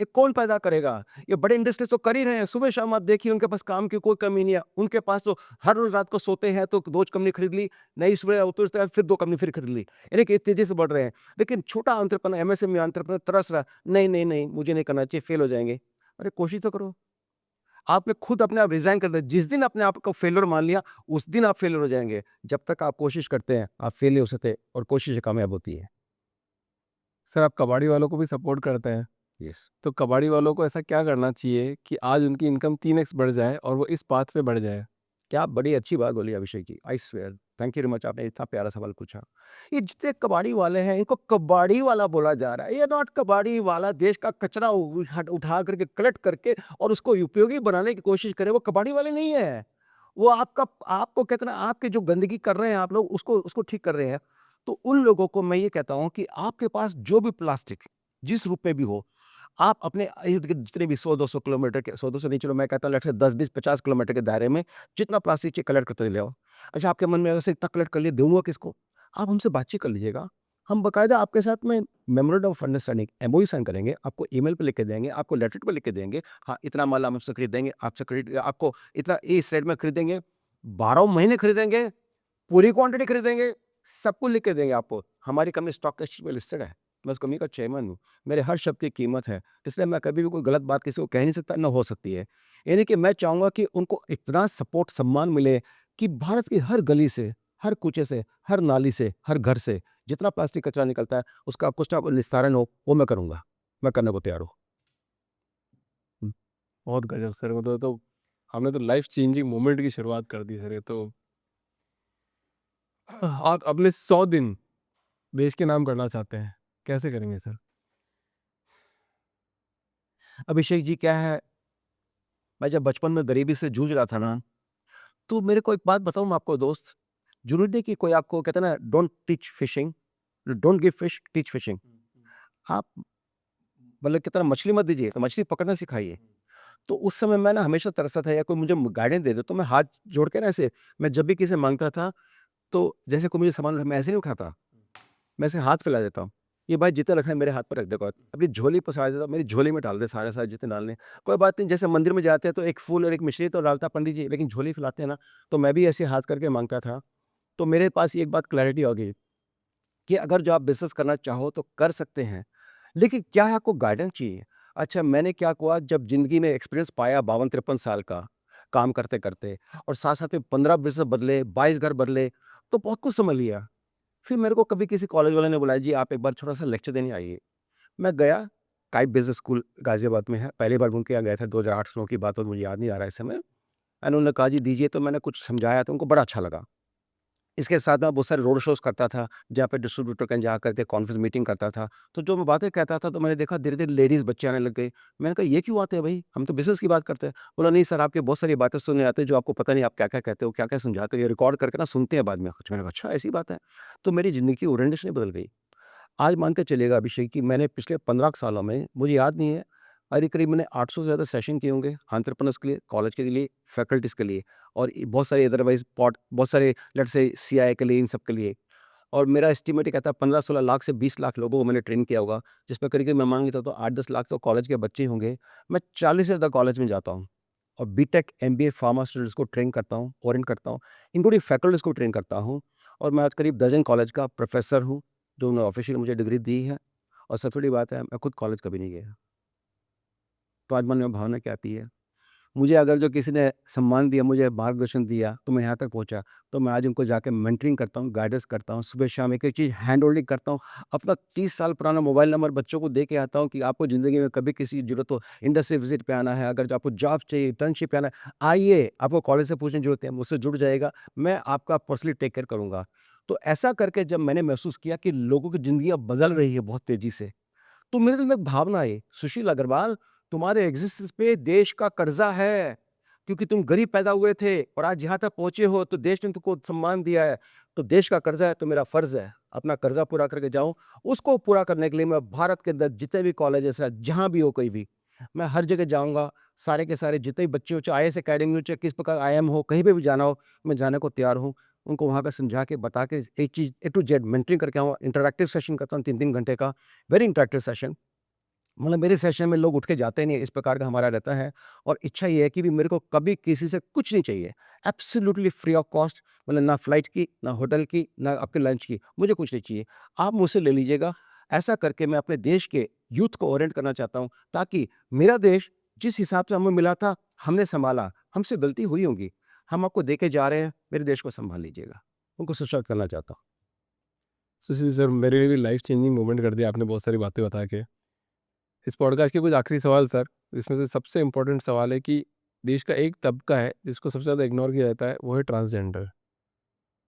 ये कौन पैदा करेगा? ये बड़े इंडस्ट्रीज़ तो कर ही रहे हैं, सुबह-शाम आप देखिए उनके पास काम की कोई कमी नहीं है। उनके पास तो हर रोज़ रात को सोते हैं तो 2 कंपनी खरीद ली, नई सुबह उतरता है फिर 2 कंपनी फिर खरीद ली। यानी कि इस तेज़ी से बढ़ रहे हैं। लेकिन छोटा एंटरप्रेन्योर, एमएसएमई एंटरप्रेन्योर तरस रहा है, नहीं, नहीं, नहीं, मुझे नहीं करना चाहिए, फेल हो जाएँगे। अरे कोशिश तो करो। आपने खुद अपने आप रिज़ाइन कर दिया। जिस दिन अपने आप को फेल्योर मान लिया, उस दिन आप फेल्योर हो जाएँगे। जब तक आप कोशिश करते हैं, आप फेल नहीं हो सकते और कोशिश कामयाब होती है। सर आप कबाड़ी वालों को भी सपोर्ट करते हैं, यस। तो कबाड़ी वालों को ऐसा क्या करना चाहिए कि आज उनकी इनकम 3x बढ़ जाए और वो इस पाथ पे बढ़ जाए? क्या बड़ी अच्छी बात बोली Abhishek ji. I swear, thank you very much, आपने इतना प्यारा सवाल पूछा। ये जितने कबाड़ी वाले हैं, इनको कबाड़ी वाला बोला जा रहा है। ये नॉट कबाड़ी वाला देश का कचरा उठा करके कलेक्ट करके और उसको उपयोगी बनाने की कोशिश करे, वो कबाड़ी वाले नहीं है। वो आपको कहते हैं ना, आपके जो गंदगी कर रहे हैं आप लोग, उसको उसको ठीक कर रहे हैं। तो उन लोगों को मैं ये कहता हूँ कि आपके पास जो भी प्लास्टिक जिस रूप में भी हो, आप अपने इर्द-गिर्द जितने भी 100-200 किलोमीटर के, 100-200 नहीं, चलो मैं कहता हूँ लेट्स से 10-20-50 किलोमीटर के दायरे में जितना प्लास्टिक चाहिए कलेक्ट करते ले आओ। अच्छा, आपके मन में वैसे इतना कलेक्ट कर लिया, दूँगा किसको? आप हमसे बातचीत कर लीजिएगा। हम बाकायदा आपके साथ में memorandum of understanding, MOU sign करेंगे, आपको ईमेल पे लिख के देंगे, आपको लेटर पे लिख के देंगे। हाँ, इतना माल हम आपसे खरीदेंगे, आपसे खरीद आपको इतना इस रेट में खरीदेंगे, 12 महीने खरीदेंगे, पूरी क्वांटिटी खरीदेंगे, सब कुछ लिख के देंगे आपको। हमारी कंपनी स्टॉक एक्सचेंज पे लिस्टेड है। मैं उस कंपनी का चेयरमैन हूँ। मेरे हर शब्द की कीमत है। इसलिए मैं कभी भी कोई गलत बात किसी को कह नहीं सकता, ना हो सकती है। यानी कि मैं चाहूँगा कि उनको इतना सपोर्ट, सम्मान मिले कि भारत की हर गली से, हर कूचे से, हर नाली से, हर घर से जितना प्लास्टिक कचरा निकलता है, उसका कुछ ना कुछ निस्तारण हो, वो मैं करूँगा। मैं करने को तैयार हूँ। हुँ। बहुत गजब सर, मतलब तो हमने तो लाइफ चेंजिंग मोमेंट की शुरुआत कर दी सर ये तो। आप अपने 100 दिन देश के नाम करना चाहते हैं, कैसे करेंगे सर? अभिषेक जी, क्या है, मैं जब बचपन में गरीबी से जूझ रहा था ना, तो मेरे को एक बात बताऊँ मैं आपको दोस्त, ज़रूरी नहीं कि कोई आपको कहते हैं ना, don't teach fishing, don't give fish, teach fishing. आप मतलब कितना मछली मत दीजिए, तो मछली पकड़ना सिखाइए। तो उस समय मैं ना हमेशा तरसता था, या कोई मुझे गाइडेंस दे दे, तो मैं हाथ जोड़ के ना ऐसे, मैं जब भी किसी से माँगता था, तो जैसे कोई मुझे सामान, मैं ऐसे नहीं उठाता, मैं ऐसे हाथ फैला देता हूँ। ये भाई जितना रखना है मेरे हाथ पर रख दे, कोई अपनी झोली पहुँचा देता हूँ, मेरी झोली में डाल दे सारे जितने डालने हैं। कोई बात नहीं, जैसे मंदिर में जाते हैं तो एक फूल और एक मिश्री तो डालता पंडित जी, लेकिन झोली फैलाते हैं ना, तो मैं भी ऐसे हाथ करके माँगता था। तो मेरे पास एक बात क्लैरिटी हो गई कि अगर जो आप बिज़नेस करना चाहो तो कर सकते हैं, लेकिन क्या है, आपको गाइडेंस चाहिए। अच्छा, मैंने क्या हुआ, जब ज़िंदगी में एक्सपीरियंस पाया 52-53 साल का, काम करते-करते, और साथ-साथ में 15 बिज़नेस बदले, 22 घर बदले, तो बहुत कुछ समझ लिया। फिर मेरे को कभी किसी कॉलेज वाले ने बुलाया, जी आप एक बार छोटा-सा लेक्चर देने आइए। मैं गया, काइट बिज़नेस स्कूल गाज़ियाबाद में है, पहली बार उनके यहाँ गया था, 2008-9 की बात हो, मुझे याद नहीं आ रहा है इस समय। उन्होंने कहा जी दीजिए, तो मैंने कुछ समझाया तो उनको बड़ा अच्छा लगा। इसके साथ मैं बहुत सारे रोड शोज़ करता था, जहाँ पे डिस्ट्रीब्यूटर कहीं जा करके कॉन्फ्रेंस मीटिंग करता था। तो जो मैं बातें कहता था, तो मैंने देखा धीरे-धीरे लेडीज़ बच्चे आने लग गए। मैंने कहा ये क्यों आते हैं भई? हम तो बिज़नेस की बात करते हैं। बोला नहीं सर, आपकी बहुत सारी बातें सुनने आते हैं जो आपको पता नहीं आप क्या-क्या कहते हो, क्या-क्या समझाते हो, ये रिकॉर्ड करके ना सुनते हैं बाद में। अच्छा, मैंने कहा अच्छा ऐसी बात है? तो मेरी ज़िंदगी की ओरिएंटेशन ही बदल गई। आज मान के चलिएगा अभिषेक कि मैंने पिछले 15 सालों में, मुझे याद नहीं है, करीब मैंने 800 से ज़्यादा सेशन किए होंगे एंटरप्रेन्योर्स के लिए, कॉलेज के लिए, फैकल्टीज़ के लिए, और बहुत सारे अदरवाइज़ बहुत सारे लेट्स से सीआईए के लिए, इन सब के लिए। और मेरा एस्टिमेट ये कहता है 15-16 लाख से 20 लाख लोगों को मैंने ट्रेन किया होगा, जिसमें करीब मैं मान लेता हूँ तो 8-10 लाख तो कॉलेज के बच्चे ही होंगे। मैं 40 से ज़्यादा कॉलेज में जाता हूँ और बीटेक, एमबीए, फार्मा स्टूडेंट्स को ट्रेन करता हूँ, ओरिएंट करता हूँ, इंक्लूडिंग फैकल्टीज़ को ट्रेन करता हूँ। और मैं आज करीब दर्जन कॉलेज का प्रोफ़ेसर हूँ, जो उन्होंने ऑफ़िशियल मुझे डिग्री दी है। और सबसे बड़ी बात है, मैं खुद कॉलेज कभी नहीं गया। तो आज मन में भावना क्या आती है? मुझे अगर जो किसी ने सम्मान दिया, मुझे मार्गदर्शन दिया, तो मैं यहाँ तक पहुँचा, तो मैं आज उनको जाके मेंटरिंग करता हूँ, गाइडेंस करता हूँ, सुबह-शाम एक-एक चीज़ हैंड होल्डिंग करता हूँ। अपना 30 साल पुराना मोबाइल नंबर बच्चों को दे के आता हूँ कि आपको ज़िंदगी में कभी किसी की ज़रूरत हो, इंडस्ट्री विज़िट पे आना है, अगर जो आपको जॉब चाहिए, इंटर्नशिप पे आना है, आइए, आपको कॉलेज से पूछने की ज़रूरत है, मुझसे जुड़ जाइएगा, मैं आपका पर्सनली टेक केयर करूँगा। तो ऐसा करके जब मैंने महसूस किया कि लोगों की ज़िंदगियाँ बदल रही है बहुत तेज़ी से, तो मेरे दिल में एक भावना आई, सुशील अग्रवाल, तुम्हारे एग्जिस्टेंस पे देश का कर्जा है, क्योंकि तुम गरीब पैदा हुए थे और आज यहाँ तक पहुँचे हो, तो देश ने तुमको सम्मान दिया है। तो देश का कर्जा है, तो मेरा फ़र्ज़ है अपना कर्जा पूरा करके जाऊँ। उसको पूरा करने के लिए मैं भारत के अंदर जितने भी कॉलेजेस हैं, जहाँ भी हो कोई भी, मैं हर जगह जाऊँगा, सारे के सारे जितने भी बच्चे हो, चाहे आईएएस अकेडमी हो, चाहे किस प्रकार आईएम हो, कहीं पे भी जाना हो, मैं जाने को तैयार हूँ। उनको वहाँ पे समझा के, बता के एक चीज़ ए टू जेड मेंटरिंग करके आऊँगा। इंटरैक्टिव सेशन करता हूँ 3-3 घंटे का, वेरी इंटरैक्टिव सेशन। मतलब मेरे सेशन में लोग उठ के जाते नहीं, इस प्रकार का हमारा रहता है। और इच्छा ये है कि भी मेरे को कभी किसी से कुछ नहीं चाहिए, एब्सोल्युटली फ्री ऑफ कॉस्ट। मतलब ना फ्लाइट की, ना होटल की, ना आपके लंच की, मुझे कुछ नहीं चाहिए, आप मुझसे ले लीजिएगा। ऐसा करके मैं अपने देश के यूथ को ओरिएंट करना चाहता हूँ, ताकि मेरा देश जिस हिसाब से हमें मिला था, हमने संभाला, हमसे गलती हुई होगी, हम आपको दे के जा रहे हैं, मेरे देश को संभाल लीजिएगा। उनको सशक्त करना चाहता हूँ। सुशील सर, मेरे लिए भी लाइफ चेंजिंग मोमेंट कर दिया आपने बहुत सारी बातें बता के। इस पॉडकास्ट के कुछ आखिरी सवाल सर, इसमें से सबसे इम्पोर्टेंट सवाल है कि देश का एक तबका है जिसको सबसे ज़्यादा इग्नोर किया जाता है, वो है ट्रांसजेंडर।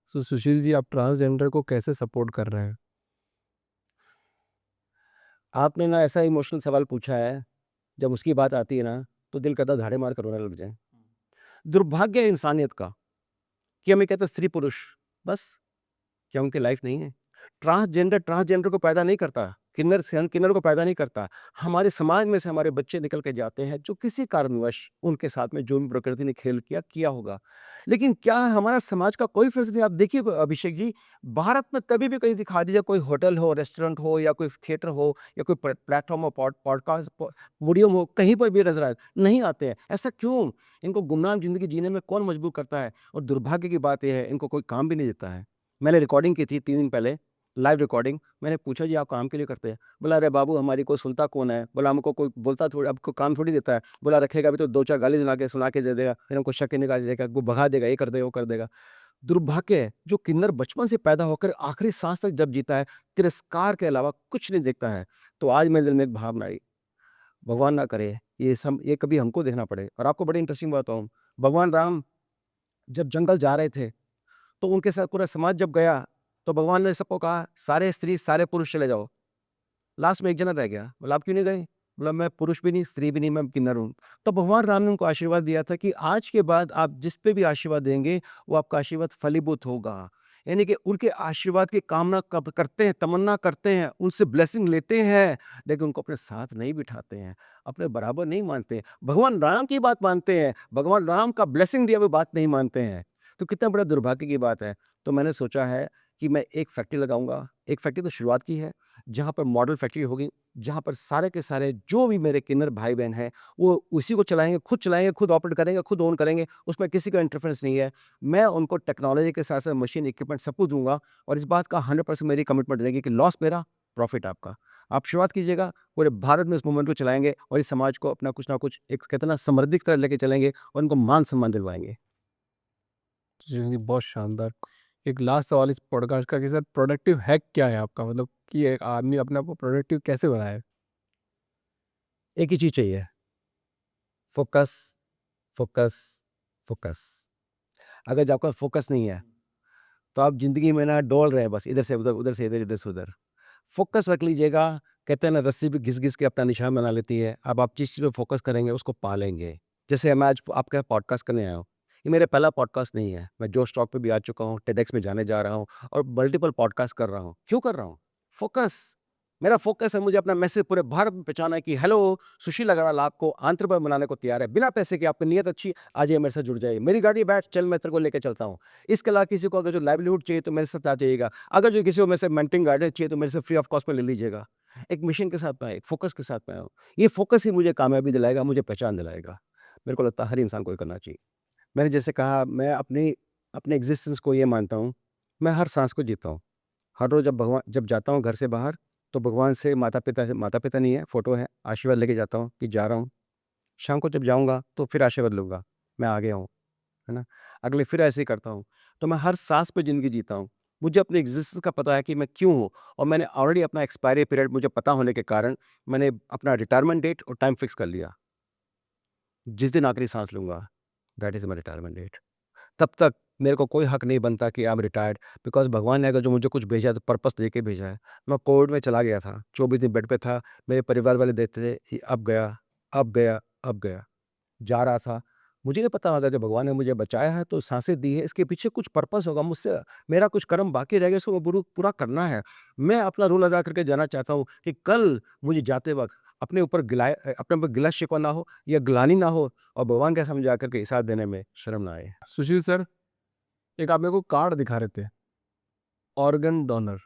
सो सुशील जी, आप ट्रांसजेंडर को कैसे सपोर्ट कर रहे हैं? आपने ना ऐसा इमोशनल सवाल पूछा है, जब उसकी बात आती है ना, तो दिल करता है धाड़े मार कर रोने लग जाए। दुर्भाग्य है इंसानियत का कि हम ये कहते हैं स्त्री पुरुष, बस। क्या उनकी लाइफ नहीं है? ट्रांसजेंडर ट्रांसजेंडर को पैदा नहीं करता, किन्नर से किन्नर को पैदा नहीं करता। हमारे समाज में से हमारे बच्चे निकल के जाते हैं, जो किसी कारणवश उनके साथ में जो भी प्रकृति ने खेल किया, किया होगा। लेकिन क्या हमारा समाज का कोई फ़र्ज़ नहीं? आप देखिए अभिषेक जी, भारत में कभी भी कहीं दिखा दीजिए, कोई होटल हो, रेस्टोरेंट हो, या कोई थिएटर हो, या कोई प्लेटफ़ॉर्म हो, पॉडकास्ट पोडियम हो, कहीं पर भी नज़र आए, नहीं आते हैं। ऐसा क्यों? इनको गुमनाम ज़िंदगी जीने में कौन मजबूर करता है? और दुर्भाग्य की बात ये है, इनको कोई काम भी नहीं देता है। मैंने रिकॉर्डिंग की थी 3 दिन पहले, लाइव रिकॉर्डिंग। मैंने पूछा, जी आप काम के लिए करते हैं? बोला, अरे बाबू हमारी कोई सुनता कौन है? बोला, हमको कोई बोलता थोड़ी, आपको काम थोड़ी देता है। बोला, रखेगा भी तो 2-4 गाली सुना के दे देगा, फिर हमको शक ही निकाल देगा, वो भगा देगा, ये कर देगा, वो कर देगा। दुर्भाग्य है, जो किन्नर बचपन से पैदा होकर आखिरी सांस तक जब जीता है, तिरस्कार के अलावा कुछ नहीं देखता है। तो आज मेरे दिल में एक भावना आई, भगवान ना करे ये कभी हमको देखना पड़े। और आपको बड़ी इंटरेस्टिंग बात बताऊँ, भगवान राम जब जंगल जा रहे थे, तो उनके साथ पूरा समाज जब गया, तो भगवान ने सबको कहा, सारे स्त्री, सारे पुरुष चले जाओ। लास्ट में एक जना रह गया। बोला, आप क्यों नहीं गए? बोला, मैं पुरुष भी नहीं, स्त्री भी नहीं, मैं किन्नर हूँ। तो भगवान राम ने उनको आशीर्वाद दिया था कि आज के बाद आप जिस पे भी आशीर्वाद देंगे, वो आपका आशीर्वाद फलीभूत होगा। यानी कि उनके आशीर्वाद की कामना कब करते हैं, तमन्ना करते हैं, उनसे ब्लेसिंग लेते हैं, लेकिन उनको अपने साथ नहीं बिठाते हैं, अपने बराबर नहीं मानते हैं। भगवान राम की बात मानते हैं, भगवान राम का ब्लेसिंग दिया हुआ बात नहीं मानते हैं। तो कितना बड़ा दुर्भाग्य की बात है। तो मैंने सोचा है कि मैं एक फैक्ट्री लगाऊँगा, एक फैक्ट्री तो शुरुआत की है, जहाँ पर मॉडल फैक्ट्री होगी, जहाँ पर सारे के सारे जो भी मेरे किन्नर भाई-बहन हैं, वो उसी को चलाएँगे, खुद ऑपरेट करेंगे, खुद ओन करेंगे, उसमें किसी का इंटरफेरेंस नहीं है। मैं उनको टेक्नोलॉजी के साथ-साथ मशीन इक्विपमेंट सब कुछ दूँगा, और इस बात का 100% मेरी कमिटमेंट रहेगी कि लॉस मेरा, प्रॉफिट आपका। आप शुरुआत कीजिएगा, पूरे भारत में इस मूवमेंट को चलाएँगे, और इस समाज को अपना कुछ ना कुछ एक कहते हैं ना समृद्धि की तरह लेके चलेंगे, और उनको मान-सम्मान दिलवाएँगे। जी, जी, बहुत शानदार। एक लास्ट सवाल इस पॉडकास्ट का कि सर, प्रोडक्टिव हैक क्या है आपका? मतलब कि एक आदमी अपने आप को प्रोडक्टिव कैसे बनाए? एक ही चीज़ चाहिए, फ़ोकस, फ़ोकस, फ़ोकस। अगर जो आपका फ़ोकस नहीं है, तो आप ज़िंदगी में ना डोल रहे हैं बस, इधर से उधर, उधर से इधर, इधर से उधर। फ़ोकस रख लीजिएगा, कहते हैं ना रस्सी भी घिस-घिस के अपना निशान बना लेती है। अब आप जिस चीज़ पे फ़ोकस करेंगे उसको पालेंगे। जैसे मैं आज आपका पॉडकास्ट करने आया हूँ। ये मेरा पहला पॉडकास्ट नहीं है। मैं जोश टॉक पे भी आ चुका हूँ, टेडएक्स में जाने जा रहा हूँ, और मल्टीपल पॉडकास्ट कर रहा हूँ। क्यों कर रहा हूँ? फ़ोकस। मेरा फ़ोकस है, मुझे अपना मैसेज पूरे भारत में पहुँचाना है कि हेलो, सुशील अग्रवाल आपको एंटरप्रेन्योर बनाने को तैयार है। बिना पैसे के, आपकी नीयत अच्छी, आ जाइए मेरे साथ जुड़ जाइए। मेरी गाड़ी बैठ, चल मैं तेरे को लेके चलता हूँ। इसके अलावा किसी को अगर जो लाइवलीहुड चाहिए तो मेरे साथ आ जाइएगा। अगर जो किसी को मेरे से मेंटरिंग गाइडेंस चाहिए तो मेरे से फ्री ऑफ कॉस्ट पे ले लीजिएगा। एक मिशन के साथ मैं आया, एक फ़ोकस के साथ मैं आया हूँ। ये फ़ोकस ही मुझे कामयाबी दिलाएगा, मुझे पहचान दिलाएगा। मेरे को लगता है हर इंसान को ये करना चाहिए। मैंने जैसे कहा, मैं अपनी अपने एग्ज़िस्टेंस को ये मानता हूँ, मैं हर साँस को जीता हूँ। हर रोज़ जब जाता हूँ घर से बाहर, तो भगवान से, माता-पिता नहीं है, फ़ोटो है, आशीर्वाद लेके जाता हूँ कि जा रहा हूँ। शाम को जब जाऊँगा तो फिर आशीर्वाद लूँगा, मैं आ गया हूँ, है ना? अगले फिर ऐसे ही करता हूँ। तो मैं हर साँस पे ज़िंदगी जीता हूँ। मुझे अपने एग्ज़िस्टेंस का पता है कि मैं क्यों हूँ, और मैंने ऑलरेडी अपना एक्सपायरी पीरियड मुझे पता होने के कारण मैंने अपना रिटायरमेंट डेट और टाइम फिक्स कर लिया। जिस दिन आखिरी साँस लूँगा, that is my retirement date. तब तक मेरे को कोई हक नहीं बनता कि आई एम रिटायर्ड, बिकॉज़ भगवान ने अगर जो मुझे कुछ भेजा है तो पर्पस देके भेजा है। मैं कोविड में चला गया था, 24 दिन बेड पे था, मेरे परिवार वाले देखते थे कि अब गया, अब गया, अब गया। जा रहा था, मुझे नहीं पता अगर जब भगवान ने मुझे बचाया है तो सांसें दी है, इसके पीछे कुछ पर्पस होगा, मुझसे मेरा कुछ कर्म बाकी रह गया, इसको पूरा करना है। मैं अपना रोल अदा करके जाना चाहता हूँ कि कल मुझे जाते वक्त अपने ऊपर गिला शिकवा ना हो या ग्लानि ना हो, और भगवान के सामने जाकर के हिसाब देने में शर्म ना आए। सुशील सर, एक आप मेरे को कार्ड दिखा रहे थे, ऑर्गन डोनर।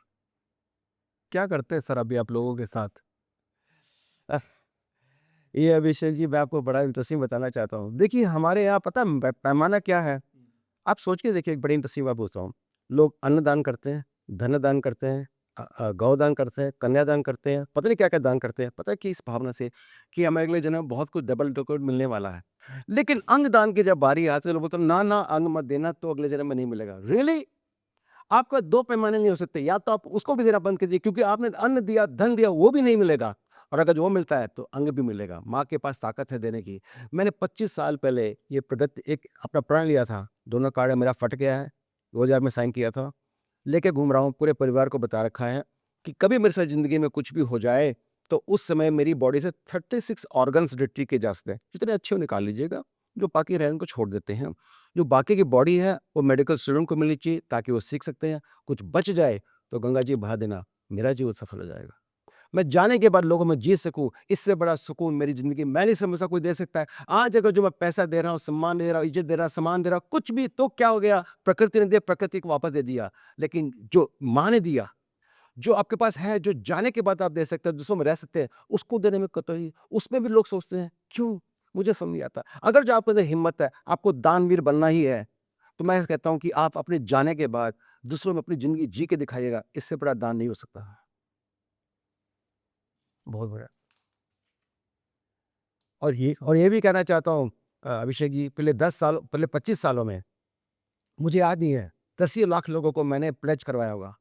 क्या करते हैं सर अभी आप लोगों के साथ? ये अभिषेक जी, मैं आपको बड़ा इंटरेस्टिंग बताना चाहता हूँ। देखिए हमारे यहाँ पता है पैमाना क्या है, आप सोच के देखिए, एक बड़ी इंटरेस्टिंग बात पूछता हूँ। लोग अन्नदान करते हैं, धन दान करते हैं, गौदान करते हैं, कन्यादान करते हैं, पता नहीं क्या क्या दान करते हैं, पता है कि इस भावना से कि हमें अगले जन्म में बहुत कुछ डबल डोकर मिलने वाला है। लेकिन अंग दान की जब बारी आती है, लोग बोलते हैं ना ना अंग मत देना, तो अगले जन्म में नहीं मिलेगा। रियली? आपका दो पैमाने नहीं हो सकते, या तो आप उसको भी देना बंद कीजिए क्योंकि आपने अन्न दिया, धन दिया, वो भी नहीं मिलेगा, और अगर जो मिलता है तो अंग भी मिलेगा। माँ के पास ताकत है देने की। मैंने 25 साल पहले ये प्रगति एक अपना प्रण लिया था, दोनों कार्ड मेरा फट गया है, 2000 में साइन किया था, लेके घूम रहा हूँ, पूरे परिवार को बता रखा है कि कभी मेरे साथ जिंदगी में कुछ भी हो जाए तो उस समय मेरी बॉडी से 36 ऑर्गन्स रिट्रीव किए जा सकते हैं, जितने अच्छे हो निकाल लीजिएगा, जो बाकी रहे उनको छोड़ देते हैं। जो बाकी की बॉडी है वो मेडिकल स्टूडेंट को मिलनी चाहिए ताकि वो सीख सकते हैं, कुछ बच जाए तो गंगा जी बहा देना, मेरा जीवन सफल हो जाएगा। मैं जाने के बाद लोगों में जी सकूं, इससे बड़ा सुकून मेरी जिंदगी मैं नहीं समझ सकता कोई दे सकता है। आज अगर जो मैं पैसा दे रहा हूँ, सम्मान दे रहा हूँ, इज्जत दे रहा हूँ, सम्मान दे रहा हूँ, कुछ भी, तो क्या हो गया? प्रकृति ने दिया, प्रकृति को वापस दे दिया। लेकिन जो माँ ने दिया, जो आपके पास है, जो जाने के बाद आप दे सकते हैं, दूसरों में रह सकते हैं, उसको देने में कतई, उसमें भी लोग सोचते हैं क्यों? मुझे समझ नहीं आता। अगर जो आप में हिम्मत है, आपको दानवीर बनना ही है, तो मैं कहता हूँ कि आप अपने जाने के बाद दूसरों में अपनी जिंदगी जी के दिखाइएगा, इससे बड़ा दान नहीं हो सकता। बहुत बढ़िया। और ये भी कहना चाहता हूँ अभिषेक जी, पहले 25 सालों में मुझे याद नहीं है, 10 ही लाख लोगों को मैंने प्लेज करवाया होगा।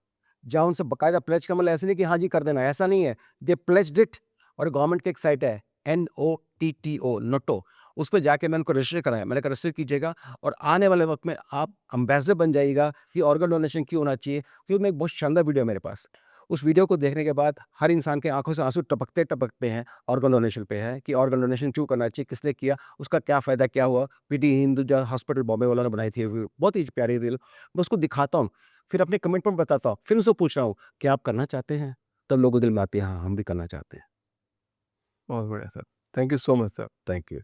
जहाँ उनसे बाकायदा प्लेज का मतलब ऐसे नहीं कि हाँ जी कर देना, ऐसा नहीं है। दे प्लेज्ड इट, और गवर्नमेंट की एक साइट है NOTTO, नोटो, उस पे जाके मैंने उनको रजिस्टर कराया। मैंने कहा रजिस्टर कीजिएगा और आने वाले वक्त में आप एम्बेसडर बन जाइएगा कि ऑर्गन डोनेशन क्यों होना चाहिए। क्योंकि मैं एक बहुत शानदार वीडियो है मेरे पास, उस वीडियो को देखने के बाद हर इंसान के आंखों से आंसू टपकते टपकते हैं, ऑर्गन डोनेशन पे है कि ऑर्गन डोनेशन क्यों करना चाहिए, किसने किया, उसका क्या फ़ायदा क्या हुआ। पीटी हिंदुजा हॉस्पिटल बॉम्बे वालों ने बनाई थी, बहुत ही प्यारी रील। मैं उसको दिखाता हूँ, फिर अपने कमिटमेंट बताता हूँ, फिर उनसे पूछ रहा हूँ क्या आप करना चाहते हैं? तब लोगों के दिल में आती है हाँ हम भी करना चाहते हैं। बहुत बढ़िया sir. Thank you so much sir. Thank you.